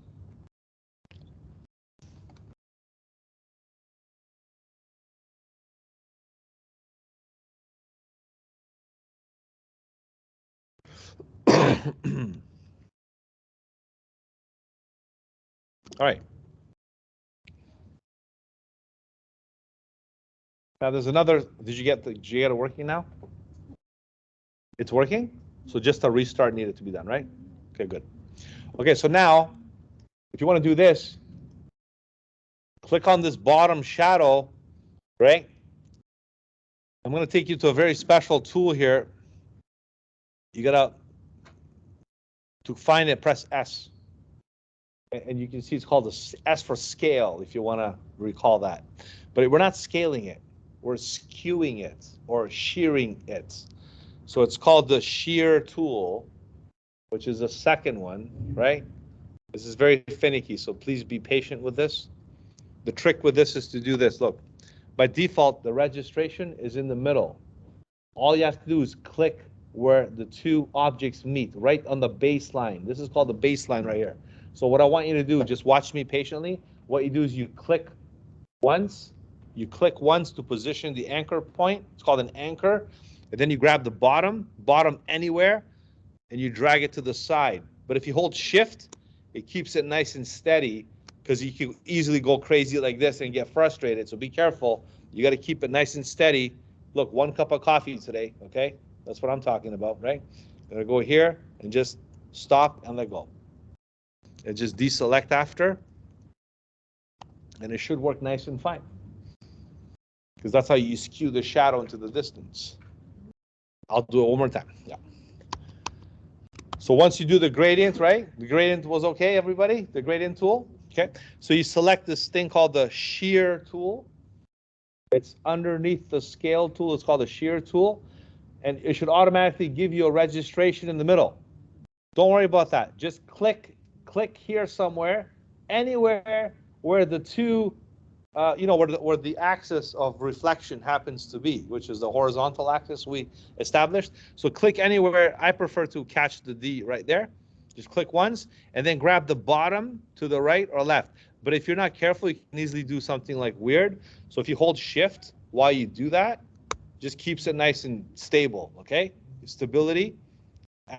All right. Now there's another. Did you get it working now? It's working? So just a restart needed to be done, right? Okay, good. Okay, so now, if you want to do this, click on this bottom shadow, right? I'm going to take you to a very special tool here. You gotta, to find it, press S. And you can see it's called the S for scale, if you want to recall that. But we're not scaling it. We're skewing it or shearing it. So it's called the shear tool, which is the second one, right? This is very finicky, so please be patient with this. The trick with this is to do this. Look, by default, the registration is in the middle. All you have to do is click where the 2 objects meet, right on the baseline. This is called the baseline right here. So what I want you to do, just watch me patiently. What you do is you click once to position the anchor point. It's called an anchor. And then you grab the bottom anywhere, and you drag it to the side. But if you hold shift, it keeps it nice and steady, because you can easily go crazy like this and get frustrated. So be careful. You got to keep it nice and steady. Look, 1 cup of coffee today, okay? That's what I'm talking about, right? I'm going to go here and just stop and let go. And just deselect after. And it should work nice and fine. Because that's how you skew the shadow into the distance. I'll do it one more time. Yeah. So once you do the gradient, right? The gradient was okay, everybody? The gradient tool? Okay. So you select this thing called the shear tool. It's underneath the scale tool. It's called the shear tool. And it should automatically give you a registration in the middle. Don't worry about that. Just click here somewhere, anywhere where the 2, where the axis of reflection happens to be, which is the horizontal axis we established. So click anywhere. I prefer to catch the D right there. Just click once, and then grab the bottom to the right or left. But if you're not careful, you can easily do something like weird. So if you hold shift while you do that, just keeps it nice and stable, okay? Stability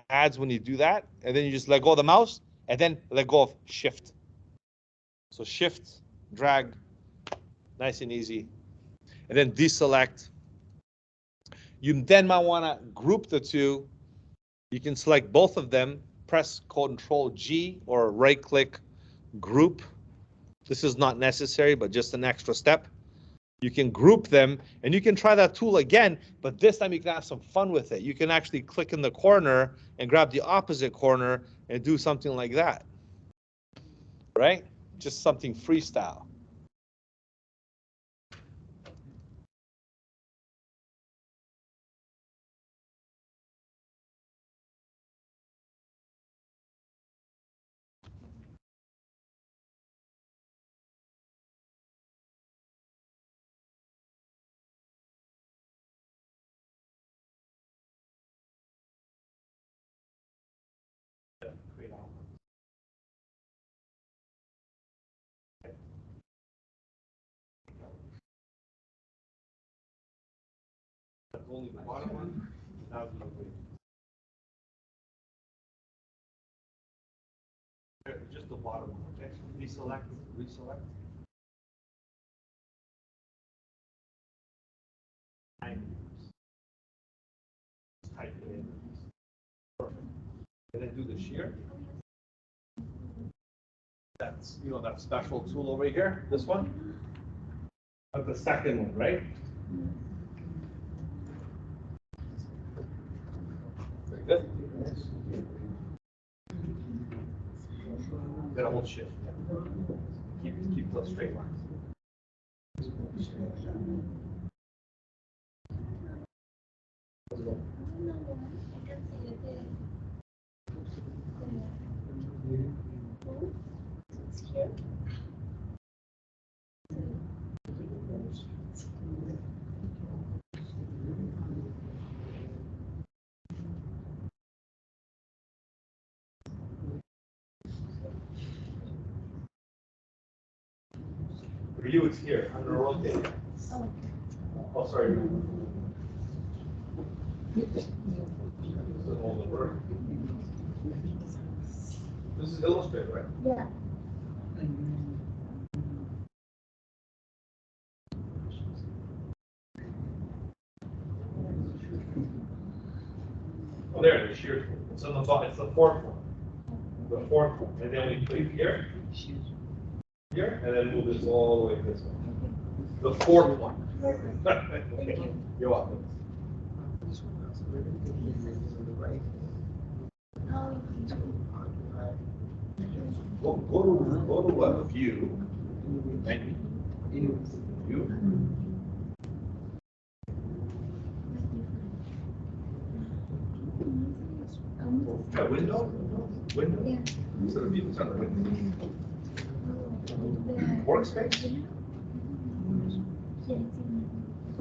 adds when you do that, and then you just let go of the mouse, and then let go of shift. So shift, drag, nice and easy, and then deselect. You then might want to group the two. You can select both of them, press Control G or right click group. This is not necessary, but just an extra step. You can group them, and you can try that tool again, but this time you can have some fun with it. You can actually click in the corner and grab the opposite corner and do something like that, right? Just something freestyle. Only the bottom one. Just the bottom one. Okay. Reselect. Reselect. Type it in. Perfect. And then do the shear. That's that special tool over here. This one. That's the second one, right? Very good. Then hold shift. Keep those straight lines. For you, it's here. I'm going to rotate it. Oh, sorry. This is Illustrator, right? Yeah. Oh, there it is. Shear tool. It's on the bottom. It's the fourth one. The fourth one. And then we click here. Here, and then move this all the way this way. The fourth one. Okay. You're welcome. Go to view. And view. Yeah, window. Window. Yeah. Instead of view, it's on the window. Workspace.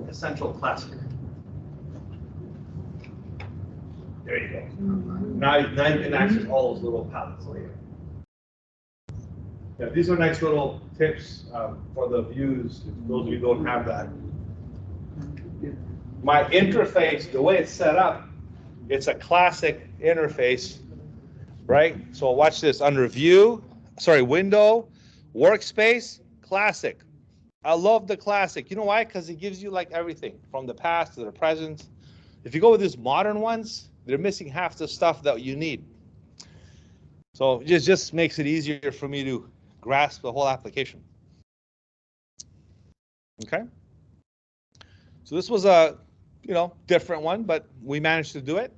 Essential classic. There you go. Now you can access all those little palettes later. Yeah, these are nice little tips for the views, if those of you who don't have that. My interface, the way it's set up, it's a classic interface, right? So watch this, under window, workspace, classic. I love the classic. You know why? Because it gives you like everything from the past to the present. If you go with these modern ones, they're missing half the stuff that you need. So it just makes it easier for me to grasp the whole application. Okay. So this was a, different one, but we managed to do it.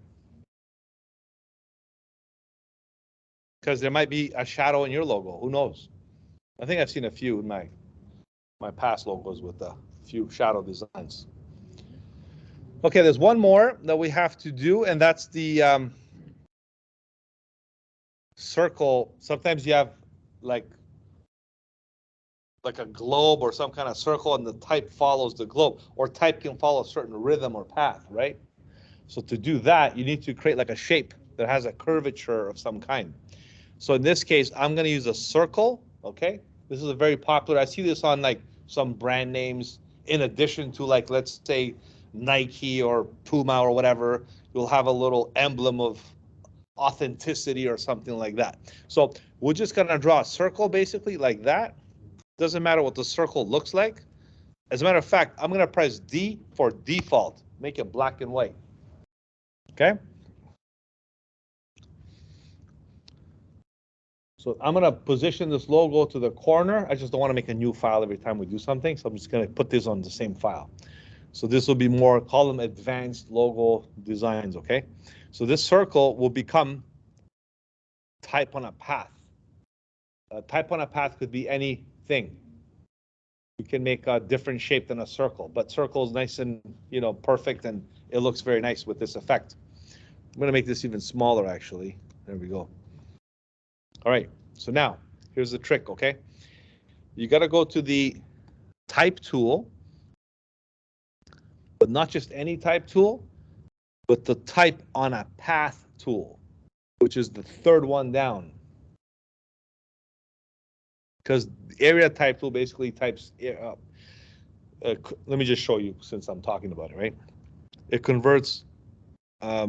Because there might be a shadow in your logo. Who knows? I think I've seen a few in my past logos with a few shadow designs. Okay, there's one more that we have to do, and that's the circle. Sometimes you have like a globe or some kind of circle, and the type follows the globe, or type can follow a certain rhythm or path, right? So to do that, you need to create like a shape that has a curvature of some kind. So in this case, I'm going to use a circle, okay? This is a very popular, I see this on like some brand names, in addition to like, let's say, Nike or Puma or whatever, you'll have a little emblem of authenticity or something like that. So we're just gonna draw a circle basically like that. Doesn't matter what the circle looks like. As a matter of fact, I'm gonna press D for default. Make it black and white. Okay? So I'm gonna position this logo to the corner. I just don't want to make a new file every time we do something. So I'm just gonna put this on the same file. So this will be more, call them advanced logo designs, okay? So this circle will become type on a path. Type on a path could be anything. You can make a different shape than a circle, but circle is nice and, you know, perfect, and it looks very nice with this effect. I'm gonna make this even smaller actually. There we go. All right, so now here's the trick, okay? You gotta go to the type tool, but not just any type tool, but the type on a path tool, which is the third one down. Because the area type tool basically types, let me just show you since I'm talking about it, right? It converts a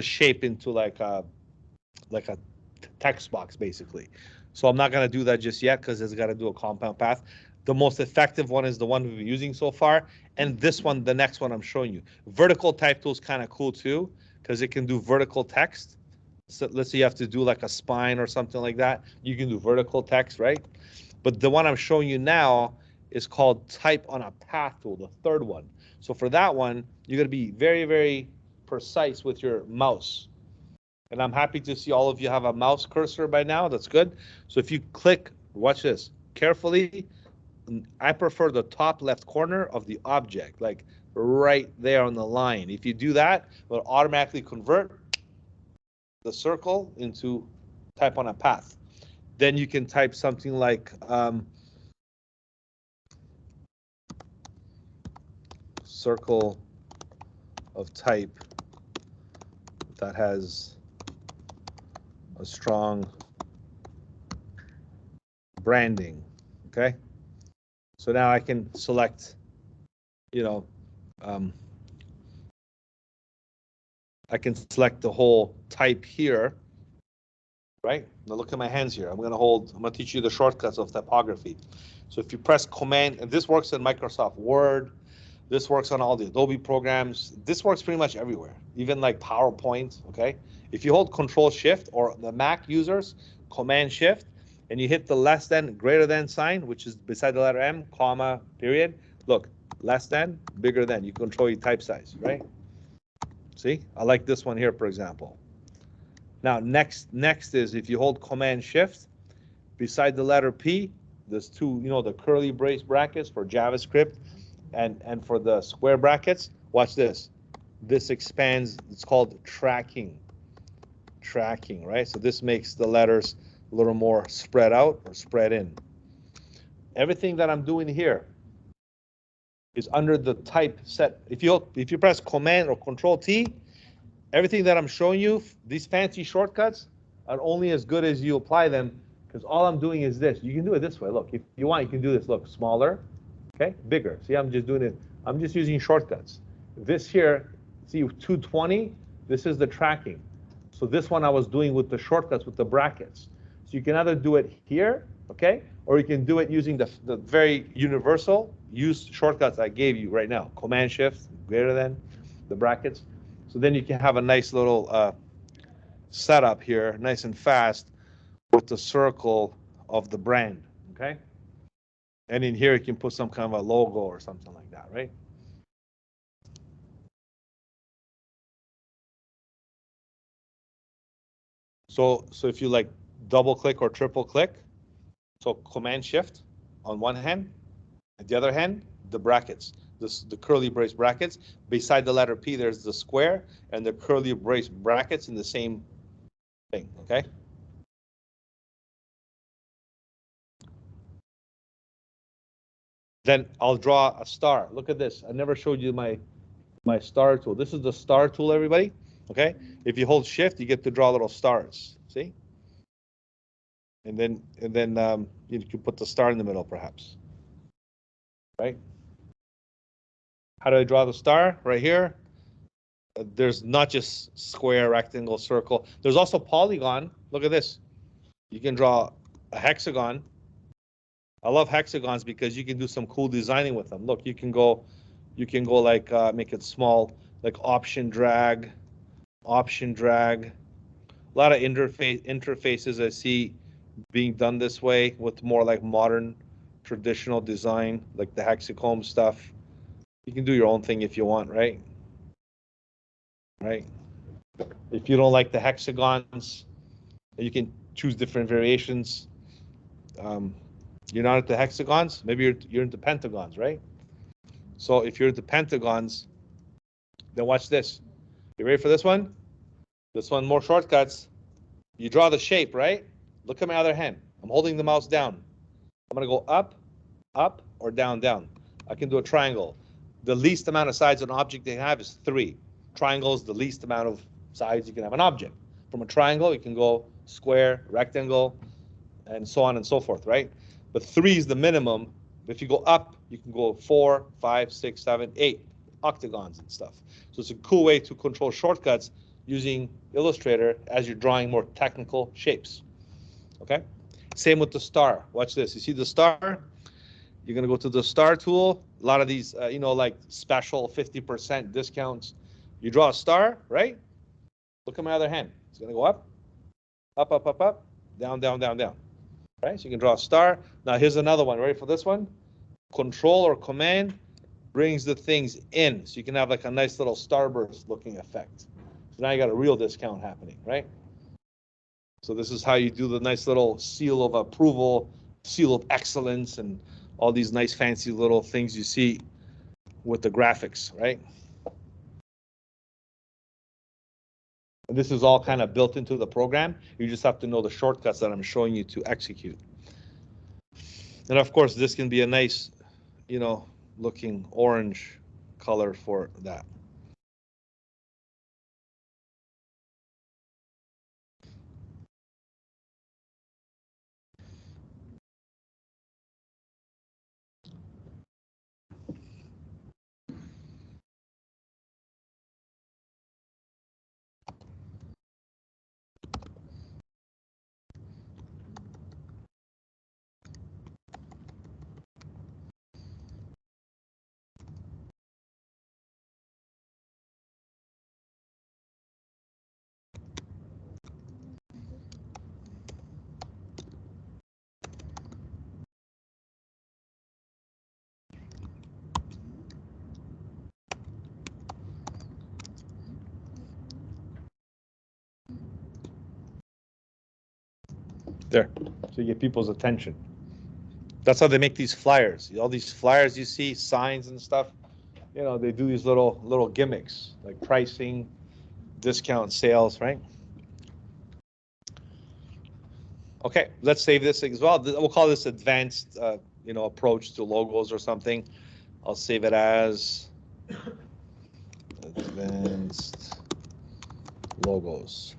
shape into like a text box basically. So I'm not gonna do that just yet because it's got to do a compound path. The most effective one is the one we've been using so far, and this one, the next one I'm showing you. Vertical type tool is kind of cool too because it can do vertical text. So let's say you have to do like a spine or something like that. You can do vertical text, right? But the one I'm showing you now is called type on a path tool, the third one. So for that one, you're gonna be very, very precise with your mouse. And I'm happy to see all of you have a mouse cursor by now. That's good. So if you click, watch this carefully. I prefer the top left corner of the object, like right there on the line. If you do that, it will automatically convert the circle into type on a path. Then you can type something like circle of type that has a strong branding, okay? So now I can select, you know, I can select the whole type here, right? Now look at my hands here. I'm gonna teach you the shortcuts of typography. So if you press Command, and this works in Microsoft Word, this works on all the Adobe programs, this works pretty much everywhere, even like PowerPoint, okay? If you hold Control Shift, or the Mac users, Command Shift, and you hit the less than, greater than sign, which is beside the letter M, comma, period, look, less than, bigger than, you control your type size, right? See, I like this one here, for example. Now, next is if you hold Command Shift, beside the letter P, there's two, you know, the curly brackets for JavaScript and for the square brackets. Watch this. This expands, it's called tracking, right? So this makes the letters a little more spread out or spread in. Everything that I'm doing here is under the type set. If you press Command or Control T, everything that I'm showing you, these fancy shortcuts are only as good as you apply them, because all I'm doing is this. You can do it this way. Look, if you want, you can do this. Look, smaller, okay, bigger. See, I'm just doing it. I'm just using shortcuts. This here, see, 220, this is the tracking. So this one I was doing with the shortcuts, with the brackets. So you can either do it here, okay, or you can do it using the very universal use shortcuts I gave you right now. Command Shift, greater than, the brackets. So then you can have a nice little setup here, nice and fast, with the circle of the brand, okay? And in here you can put some kind of a logo or something like that, right? So if you like double click or triple click, so Command Shift on one hand, at the other hand, the brackets, the curly brace brackets. Beside the letter P, there's the square and the curly brace brackets in the same thing, okay? Then I'll draw a star. Look at this. I never showed you my star tool. This is the star tool, everybody. Okay. If you hold Shift, you get to draw little stars. See? And then you can put the star in the middle, perhaps. Right? How do I draw the star? Right here. There's not just square, rectangle, circle. There's also polygon. Look at this. You can draw a hexagon. I love hexagons because you can do some cool designing with them. Look, you can go like make it small, like option drag. A lot of interfaces I see being done this way with more like modern, traditional design, like the hexacomb stuff. You can do your own thing if you want, right? Right. If you don't like the hexagons, you can choose different variations. You're not into hexagons, maybe you're into pentagons, right? So if you're into pentagons, then watch this. You ready for this one? This one, more shortcuts. You draw the shape, right? Look at my other hand. I'm holding the mouse down. I'm gonna go up, up, or down, down. I can do a triangle. The least amount of sides an object can have is 3. Triangle is the least amount of sides you can have an object. From a triangle, you can go square, rectangle, and so on and so forth, right? But 3 is the minimum. If you go up, you can go 4, 5, 6, 7, 8 octagons and stuff. So it's a cool way to control shortcuts using Illustrator as you're drawing more technical shapes. Okay? Same with the star. Watch this. You see the star? You're going to go to the star tool. A lot of these, like special 50% discounts. You draw a star, right? Look at my other hand. It's going to go up, up, up, up, up, down, down, down, down. Right? So you can draw a star. Now here's another one. Ready for this one? Control or command brings the things in. So you can have like a nice little starburst looking effect. So now you got a real discount happening, right? So this is how you do the nice little seal of approval, seal of excellence, and all these nice fancy little things you see with the graphics, right? And this is all kind of built into the program. You just have to know the shortcuts that I'm showing you to execute. And of course, this can be a nice, looking orange color for that. There, so you get people's attention. That's how they make these flyers. All these flyers you see, signs and stuff, they do these little gimmicks like pricing, discount, sales, right? Okay, let's save this as well. We'll call this advanced, approach to logos or something. I'll save it as advanced logos.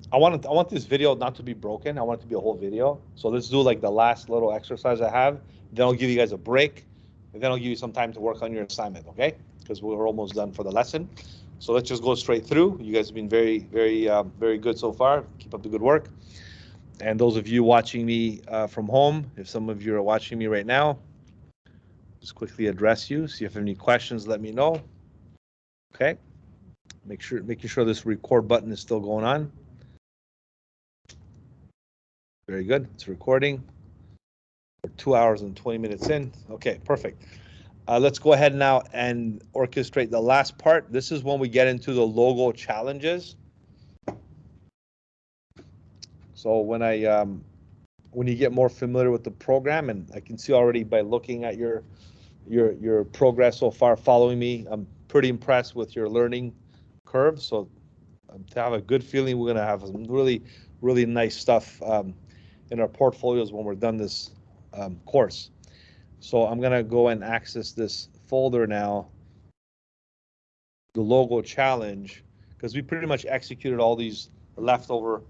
I want this video not to be broken. I want it to be a whole video. So let's do like the last little exercise I have. Then I'll give you guys a break, and then I'll give you some time to work on your assignment, okay? Because we're almost done for the lesson. So let's just go straight through. You guys have been very, very, very good so far. Keep up the good work. And those of you watching me from home, if some of you are watching me right now, just quickly address you. See if you have any questions, let me know. Okay. Making sure this record button is still going on. Very good. It's recording. We're 2 hours and 20 minutes in. Okay, perfect. Let's go ahead now and orchestrate the last part. This is when we get into the logo challenges. So when you get more familiar with the program, and I can see already by looking at your progress so far, following me, I'm pretty impressed with your learning curve. So to have a good feeling we're going to have some really, really nice stuff in our portfolios when we're done this course. So I'm going to go and access this folder now, the logo challenge, because we pretty much executed all these leftover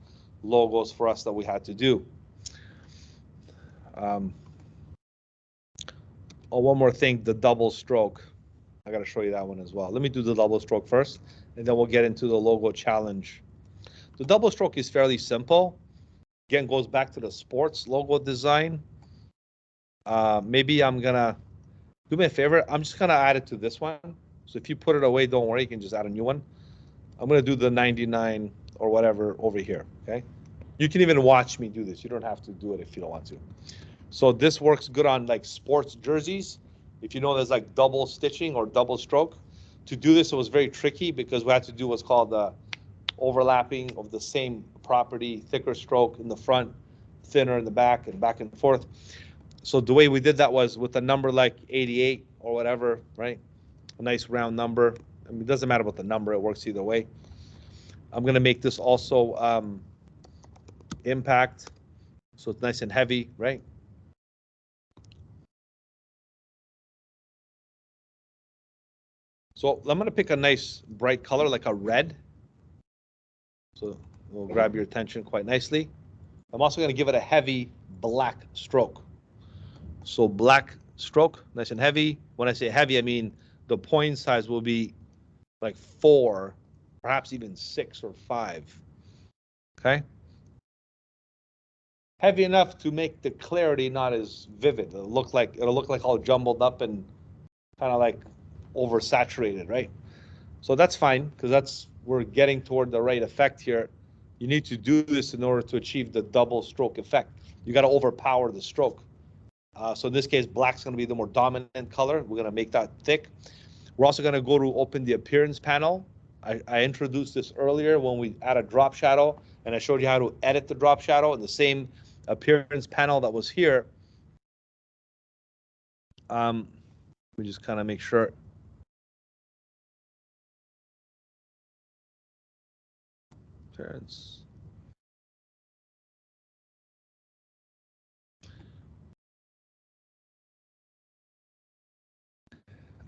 logos for us that we had to do. Oh, one more thing, the double stroke. I got to show you that one as well. Let me do the double stroke first, and then we'll get into the logo challenge. The double stroke is fairly simple. Again, goes back to the sports logo design. Maybe I'm gonna do me a favor. I'm just gonna add it to this one. So if you put it away, don't worry, you can just add a new one. I'm gonna do the 99 or whatever over here, okay? You can even watch me do this. You don't have to do it if you don't want to. So this works good on like sports jerseys. If you know there's like double stitching or double stroke. To do this, it was very tricky because we had to do what's called the overlapping of the same property, thicker stroke in the front, thinner in the back, and back and forth. So the way we did that was with a number like 88 or whatever, right? A nice round number. I mean, it doesn't matter about the number, it works either way. I'm gonna make this also impact, so it's nice and heavy, right? So I'm gonna pick a nice bright color like a red. So we'll grab your attention quite nicely. I'm also gonna give it a heavy black stroke. So black stroke, nice and heavy. When I say heavy, I mean the point size will be like 4, perhaps even 6 or 5. Okay. Heavy enough to make the clarity not as vivid. It'll look like all jumbled up and kind of like oversaturated, right? So that's fine because we're getting toward the right effect here. You need to do this in order to achieve the double stroke effect. You got to overpower the stroke. So in this case, black's going to be the more dominant color. We're going to make that thick. We're also going to go to open the appearance panel. I introduced this earlier when we add a drop shadow, and I showed you how to edit the drop shadow in the same appearance panel that was here. Let me just kind of make sure. Appearance.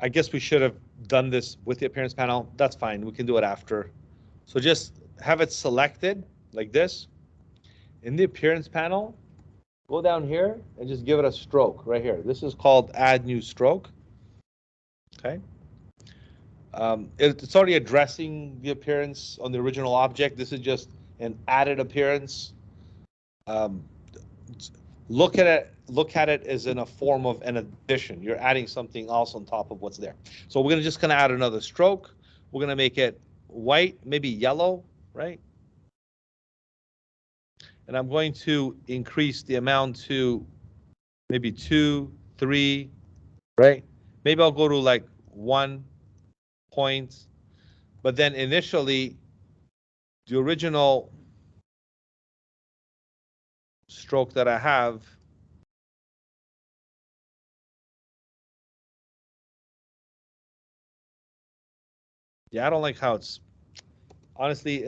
I guess we should have done this with the appearance panel. That's fine. We can do it after. So just have it selected like this. In the appearance panel, go down here and just give it a stroke right here. This is called add new stroke. Okay. It's already addressing the appearance on the original object. This is just an added appearance. Look at it as in a form of an addition. You're adding something else on top of what's there. So we're just gonna add another stroke. We're gonna make it white, maybe yellow, right? And I'm going to increase the amount to maybe 2, 3, right? Maybe I'll go to like 1 point. But then initially, the original stroke that I have, yeah, I don't like how it's, honestly,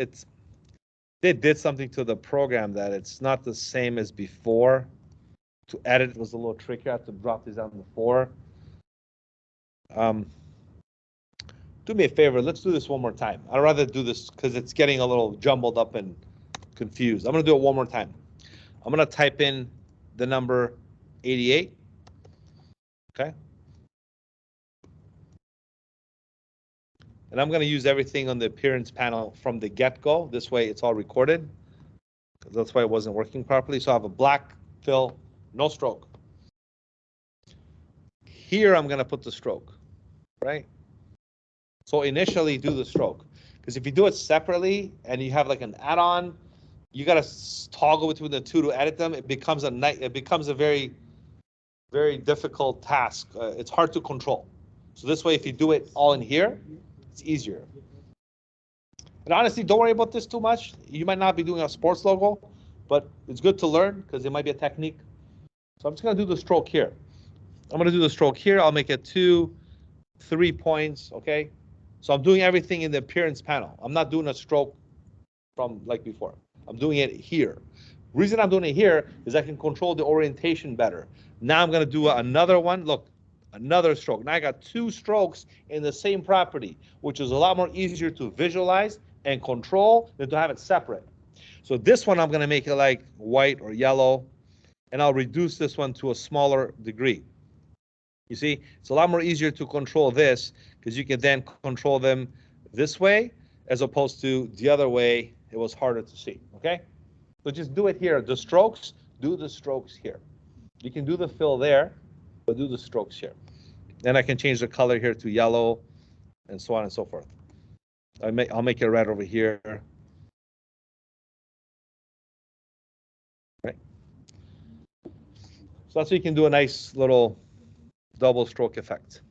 they did something to the program that it's not the same as before. To edit was a little trickier. I have to drop these down to 4. Do me a favor, let's do this one more time. I'd rather do this because it's getting a little jumbled up and confused. I'm gonna do it one more time. I'm gonna type in the number 88, okay? And I'm gonna use everything on the appearance panel from the get-go. This way it's all recorded. That's why it wasn't working properly. So I have a black fill, no stroke. Here I'm gonna put the stroke, right? So initially do the stroke. Because if you do it separately and you have like an add-on, you gotta toggle between the two to edit them. It becomes a very, very difficult task. It's hard to control. So this way, if you do it all in here, it's easier. And honestly, don't worry about this too much. You might not be doing a sports logo, but it's good to learn because it might be a technique. So I'm just gonna do the stroke here. I'm gonna do the stroke here. I'll make it 2, 3 points, okay? So I'm doing everything in the appearance panel. I'm not doing a stroke from like before. I'm doing it here. Reason I'm doing it here is I can control the orientation better. Now I'm going to do another one. Look, another stroke. Now I got 2 strokes in the same property, which is a lot more easier to visualize and control than to have it separate. So this one I'm going to make it like white or yellow, and I'll reduce this one to a smaller degree. You see, it's a lot more easier to control this because you can then control them this way as opposed to the other way. It was harder to see, okay? So just do it here. The strokes, do the strokes here. You can do the fill there, but do the strokes here. Then I can change the color here to yellow and so on and so forth. I'll make it red over here. Right. So that's how you can do a nice little double stroke effect.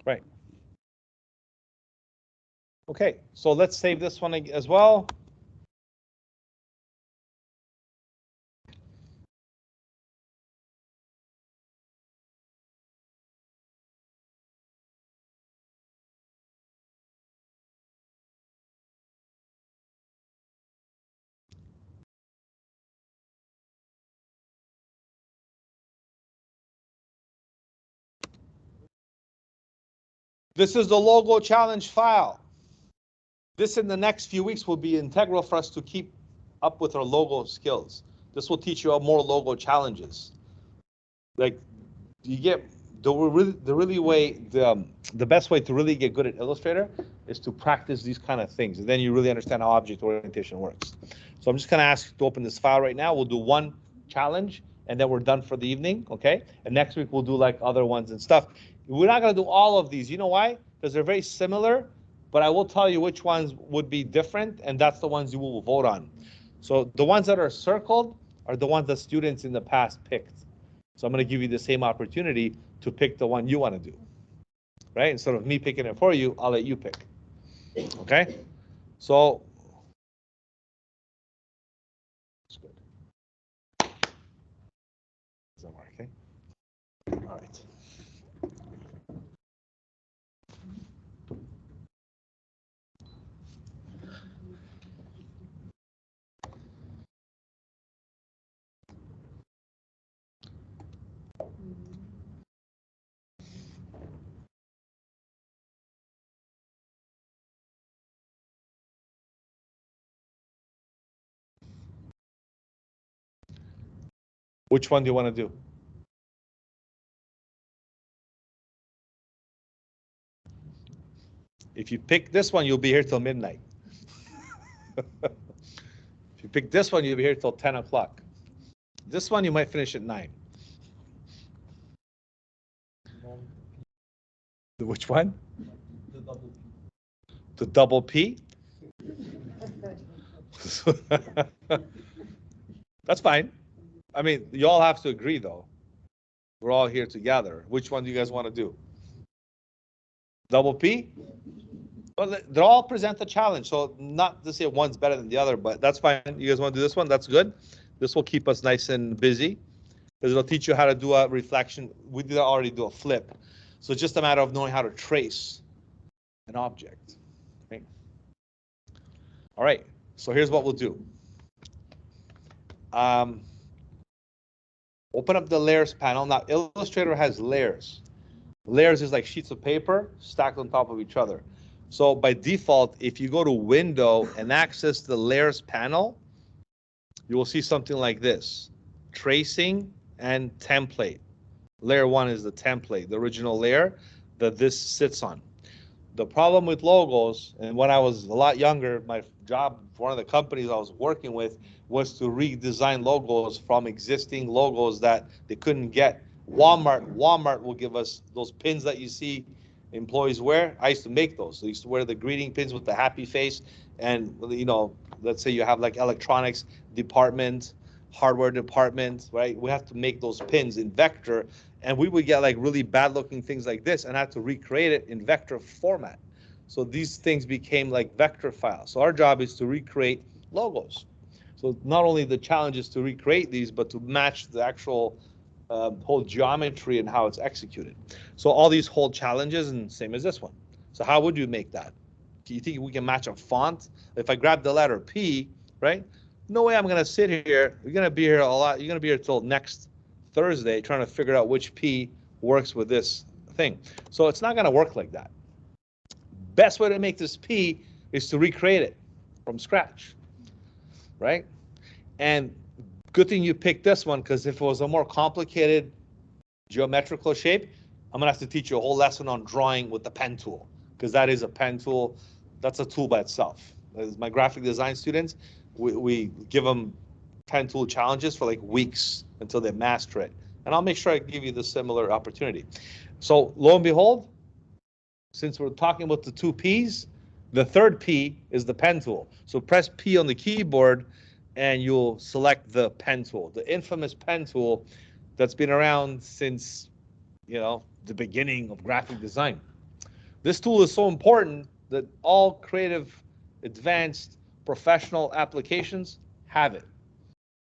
Right. Okay, so let's save this one as well. This is the logo challenge file. This in the next few weeks will be integral for us to keep up with our logo skills. This will teach you more logo challenges. Like you get the best way to really get good at Illustrator is to practice these kind of things, and then you really understand how object orientation works. So I'm just going to ask you to open this file right now. We'll do one challenge, and then we're done for the evening, okay? And next week we'll do like other ones and stuff. We're not going to do all of these. You know why? Because they're very similar, but I will tell you which ones would be different, and that's the ones you will vote on. So the ones that are circled are the ones that students in the past picked. So I'm going to give you the same opportunity to pick the one you want to do, right? Instead of me picking it for you, I'll let you pick, okay? So, that's good. Doesn't work, okay? All right. Which one do you want to do? If you pick this one, you'll be here till midnight. If you pick this one, you'll be here till 10 o'clock. This one, you might finish at 9. Which one? The double P. The double P? That's fine. I mean, you all have to agree, though. We're all here together. Which one do you guys want to do? Double P? Well, they all present a challenge, so not to say one's better than the other, but that's fine. You guys want to do this one? That's good. This will keep us nice and busy because it'll teach you how to do a reflection. We did already do a flip, so it's just a matter of knowing how to trace an object. Okay. All right, so here's what we'll do. Open up the layers panel. Now, Illustrator has layers. Layers is like sheets of paper stacked on top of each other. So by default, if you go to Window and access the layers panel, you will see something like this: tracing and template. Layer 1 is the template, the original layer that this sits on. The problem with logos, and when I was a lot younger, my job for one of the companies I was working with was to redesign logos from existing logos that they couldn't get. Walmart will give us those pins that you see employees wear. I used to make those. I used to wear the greeting pins with the happy face, and you know, let's say you have like electronics department, hardware department, right? We have to make those pins in vector, and we would get like really bad looking things like this and have to recreate it in vector format. So these things became like vector files. So our job is to recreate logos. So not only the challenge is to recreate these, but to match the actual whole geometry and how it's executed. So all these whole challenges, and same as this one. So how would you make that? Do you think we can match a font? If I grab the letter P, right? No way I'm gonna sit here. You're gonna be here a lot. You're gonna be here till next Thursday trying to figure out which P works with this thing. So it's not gonna work like that. Best way to make this P is to recreate it from scratch, right? And good thing you picked this one, because if it was a more complicated geometrical shape, I'm gonna have to teach you a whole lesson on drawing with the pen tool, because that is a pen tool. That's a tool by itself. As my graphic design students, we give them pen tool challenges for like weeks until they master it. And I'll make sure I give you the similar opportunity. So lo and behold, since we're talking about the two P's, the third P is the pen tool. So press P on the keyboard and you'll select the pen tool, the infamous pen tool that's been around since, you know, the beginning of graphic design. This tool is so important that all creative, advanced, professional applications have it.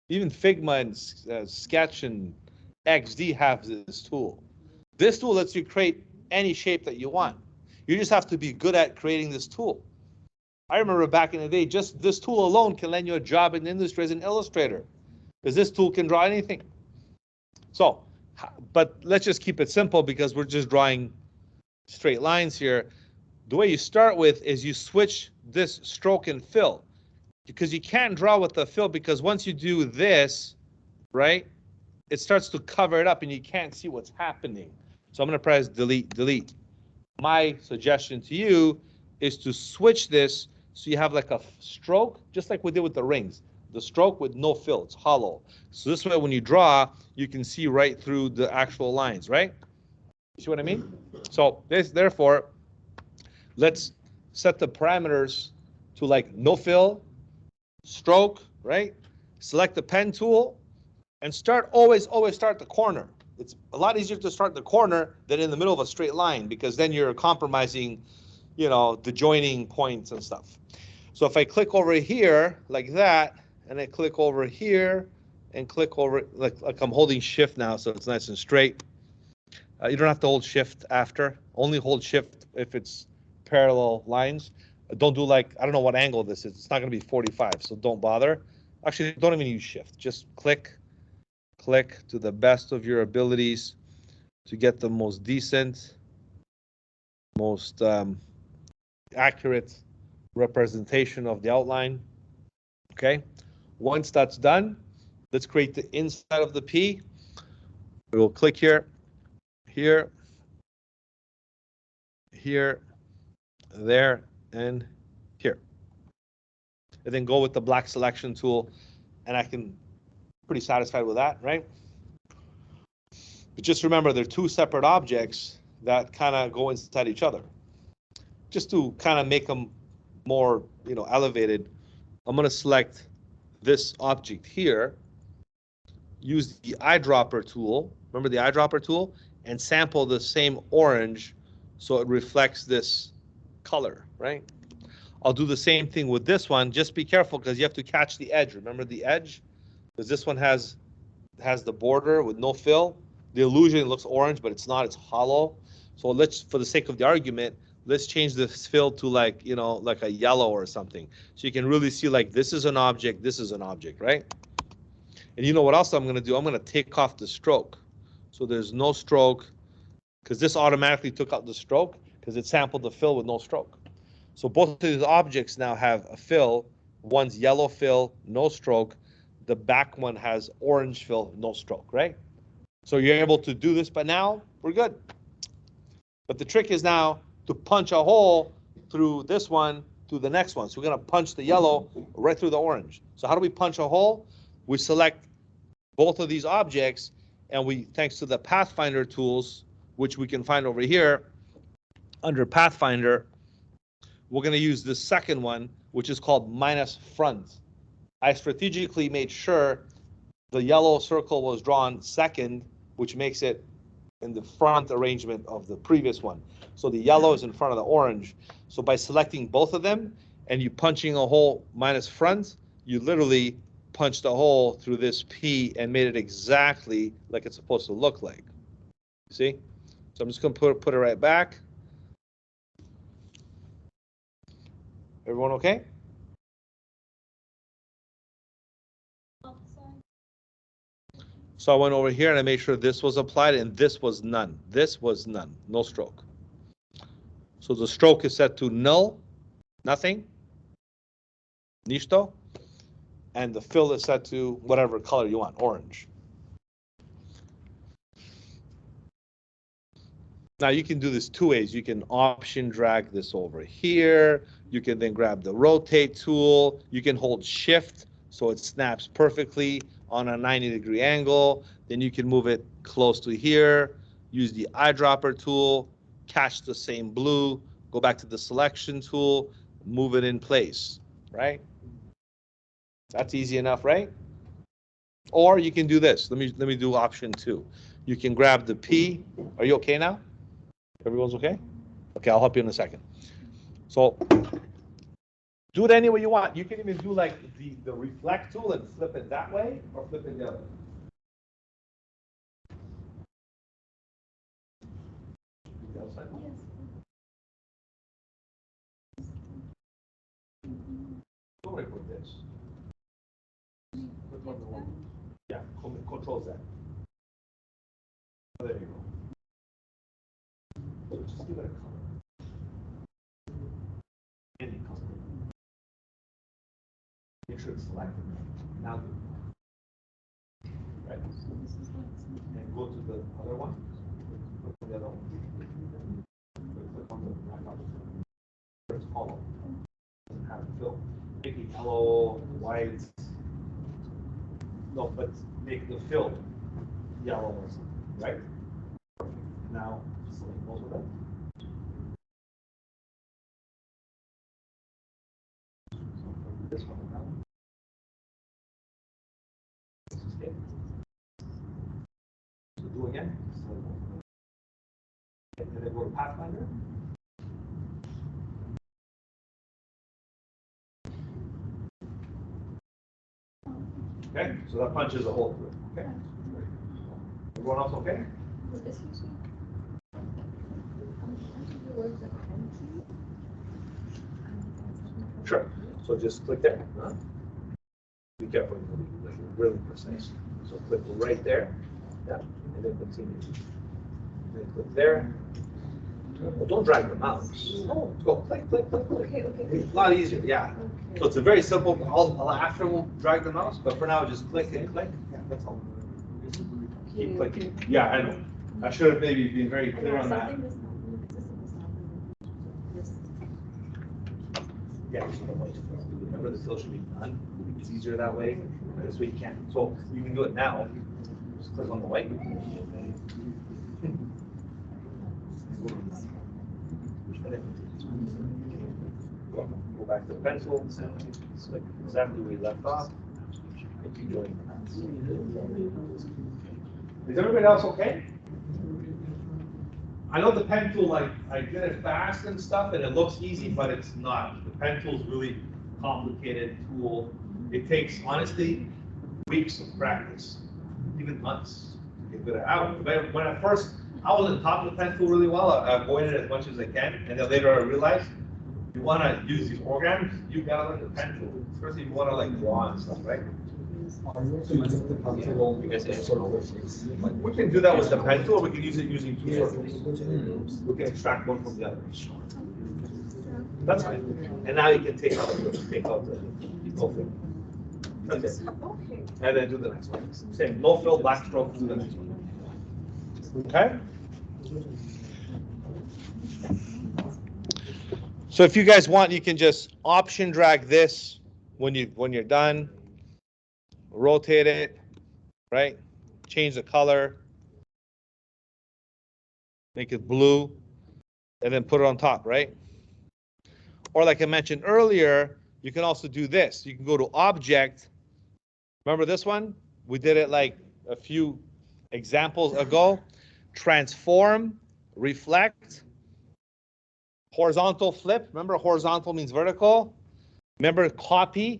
Even Figma and Sketch and XD have this tool. This tool lets you create any shape that you want. You just have to be good at creating this tool. I remember back in the day, just this tool alone can land you a job in the industry as an illustrator, because this tool can draw anything. So, but let's just keep it simple because we're just drawing straight lines here. The way you start with is you switch this stroke and fill, because you can't draw with the fill, because once you do this, right, it starts to cover it up and you can't see what's happening. So I'm going to press delete, delete. My suggestion to you is to switch this so you have like a stroke, just like we did with the rings. The stroke with no fill, it's hollow. So this way when you draw, you can see right through the actual lines, right? You see what I mean? So therefore, let's set the parameters to like no fill, stroke, right? Select the pen tool and always start the corner. It's a lot easier to start the corner than in the middle of a straight line, because then you're compromising, you know, the joining points and stuff. So if I click over here like that, and I click over here and click over, like I'm holding shift now, so it's nice and straight. You don't have to hold shift after, only hold shift if it's parallel lines. Don't do like, I don't know what angle this is. It's not gonna be 45, so don't bother. Actually, don't even use shift, just click to the best of your abilities to get the most decent, most accurate representation of the outline. Okay, once that's done, let's create the inside of the P. We will click here, here, here, there, and here. And then go with the black selection tool, and I can pretty satisfied with that, right? But just remember, they're two separate objects that kind of go inside each other. Just to kind of make them more, you know, elevated, I'm going to select this object here, use the eyedropper tool, remember the eyedropper tool, and sample the same orange so it reflects this color, right? I'll do the same thing with this one. Just be careful because you have to catch the edge. Remember the edge? Because this one has the border with no fill. The illusion looks orange, but it's not, it's hollow. So let's, for the sake of the argument, let's change this fill to like, you know, like a yellow or something. So you can really see like this is an object, this is an object, right? And you know what else I'm gonna do? I'm gonna take off the stroke. So there's no stroke, because this automatically took out the stroke because it sampled the fill with no stroke. So both of these objects now have a fill. One's yellow fill, no stroke. The back one has orange fill, no stroke, right? So you're able to do this, but now we're good. But the trick is now to punch a hole through this one to the next one. So we're gonna punch the yellow right through the orange. So how do we punch a hole? We select both of these objects, and we, thanks to the Pathfinder tools, which we can find over here under Pathfinder, we're gonna use the second one, which is called minus front. I strategically made sure the yellow circle was drawn second, which makes it in the front arrangement of the previous one. So the yellow is in front of the orange. So by selecting both of them and you punching a hole minus front, you literally punched a hole through this P and made it exactly like it's supposed to look like. You see? So I'm just going to put it right back. Everyone okay? So I went over here and I made sure this was applied and this was none. This was none, no stroke. So the stroke is set to null, nothing, nisto, and the fill is set to whatever color you want, orange. Now you can do this two ways. You can option drag this over here. You can then grab the rotate tool. You can hold shift so it snaps perfectly on a 90-degree angle. Then you can move it close to here. Use the eyedropper tool, catch the same blue, go back to the selection tool, move it in place, right? That's easy enough, right? Or you can do this. Let me do option 2. You can grab the P. Are you okay now? Everyone's okay? Okay, I'll help you in a second. So do it any way you want. You can even do like the reflect tool and flip it that way or flip it the other way. Don't worry about this. Yeah, control Z. There you go. So just give it a color. Any color. Make sure it's selected. Now do it. Right? And go to the other one. Click on the other one. Click on the first column. Doesn't have to fill. Make it yellow, white. No, but make the fill yellow or something, right? Perfect. Now select both of them. This one and that one. Okay. So do again. And then go to Pathfinder. Okay, so that punches a hole through it. Okay. Everyone else okay? Sure. So just click there. Huh? Be careful, really precise. So click right there. Yeah, and then continue. And then click there. Well, don't drag the mouse. Oh, go click, click, click, click. Okay, okay. It's a lot easier, yeah. Okay. So it's a very simple. I'll after we'll drag the mouse, but for now just click and click. Yeah, that's all. Keep clicking. Yeah, I know. I should have maybe been very clear on that. Yeah, remember the fill should be done. It's easier that way. This way you can. So you can do it now. Just click on the white. Go back to the pencil. Select exactly where you left off. And keep going. Is everybody else okay? I know the pen tool, like I did it fast and stuff, and it looks easy, but it's not. The pen tool is really complicated tool. It takes, honestly, weeks of practice, even months. When at first, I wasn't taught the pen tool really well. I avoided it as much as I can, and then later I realized you want to use these programs, you gotta learn the pen tool, especially if you want to like draw and stuff, right? We can do that with the pen tool. We can use it using two circles. We can extract one from the other. That's fine. And now you can take out the whole thing. That's it. And then do the next one. Same, no fill, black stroke, do the next one. Okay? So if you guys want, you can just option drag this when you're done. Rotate it, right? Change the color. Make it blue. And then put it on top, right? Or like I mentioned earlier, you can also do this. You can go to Object. Remember this one? We did it like a few examples ago. Transform, reflect, horizontal flip. Remember horizontal means vertical. Remember copy,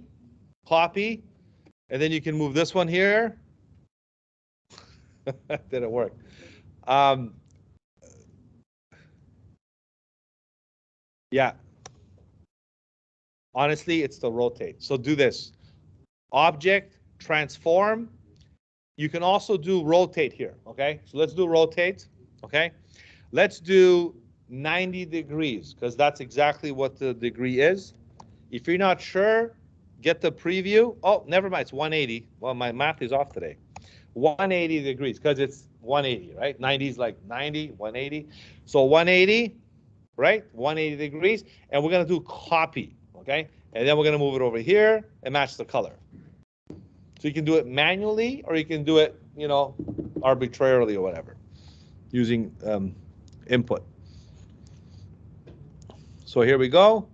And then you can move this one here. Didn't work. Yeah. Honestly, it's the rotate. So do this. Object, transform. You can also do rotate here, okay? So let's do rotate, okay? Let's do 90 degrees, because that's exactly what the degree is. If you're not sure, get the preview. Oh, never mind, it's 180. Well, my math is off today. 180 degrees, because it's 180, right? 90 is like 90, 180. So 180, right? 180 degrees, and we're gonna do copy, okay? And then we're gonna move it over here and match the color. So you can do it manually, or you can do it, you know, arbitrarily or whatever, using input. So here we go.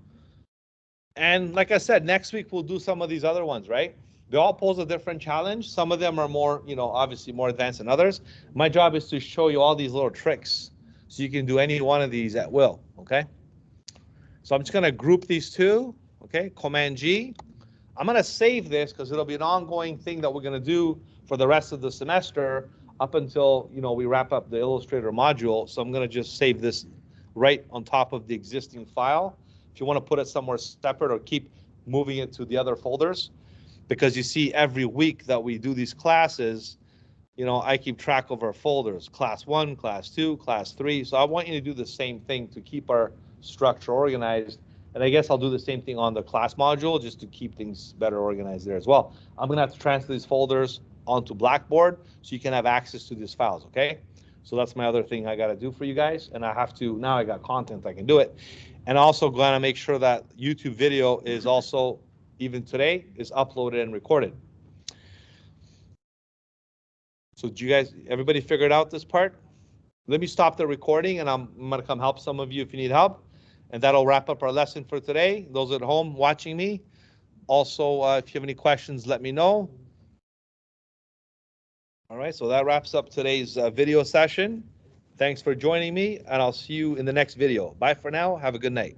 And like I said, next week we'll do some of these other ones, right? They all pose a different challenge. Some of them are more, you know, obviously more advanced than others. My job is to show you all these little tricks so you can do any one of these at will, okay? So I'm just gonna group these two, okay? Command G. I'm gonna save this because it'll be an ongoing thing that we're gonna do for the rest of the semester up until, you know, we wrap up the Illustrator module. So I'm gonna just save this right on top of the existing file. If you want to put it somewhere separate or keep moving it to the other folders, because you see every week that we do these classes, you know, I keep track of our folders, class 1, class 2, class 3. So I want you to do the same thing to keep our structure organized. And I guess I'll do the same thing on the class module just to keep things better organized there as well. I'm gonna have to transfer these folders onto Blackboard so you can have access to these files, okay? So that's my other thing I gotta do for you guys. And I have to, now I got content, I can do it. And also gonna make sure that YouTube video is also, even today, is uploaded and recorded. So do you guys, everybody figured out this part? Let me stop the recording and I'm gonna come help some of you if you need help. And that'll wrap up our lesson for today. Those at home watching me, also, if you have any questions, let me know. All right, so that wraps up today's video session. Thanks for joining me, and I'll see you in the next video. Bye for now. Have a good night.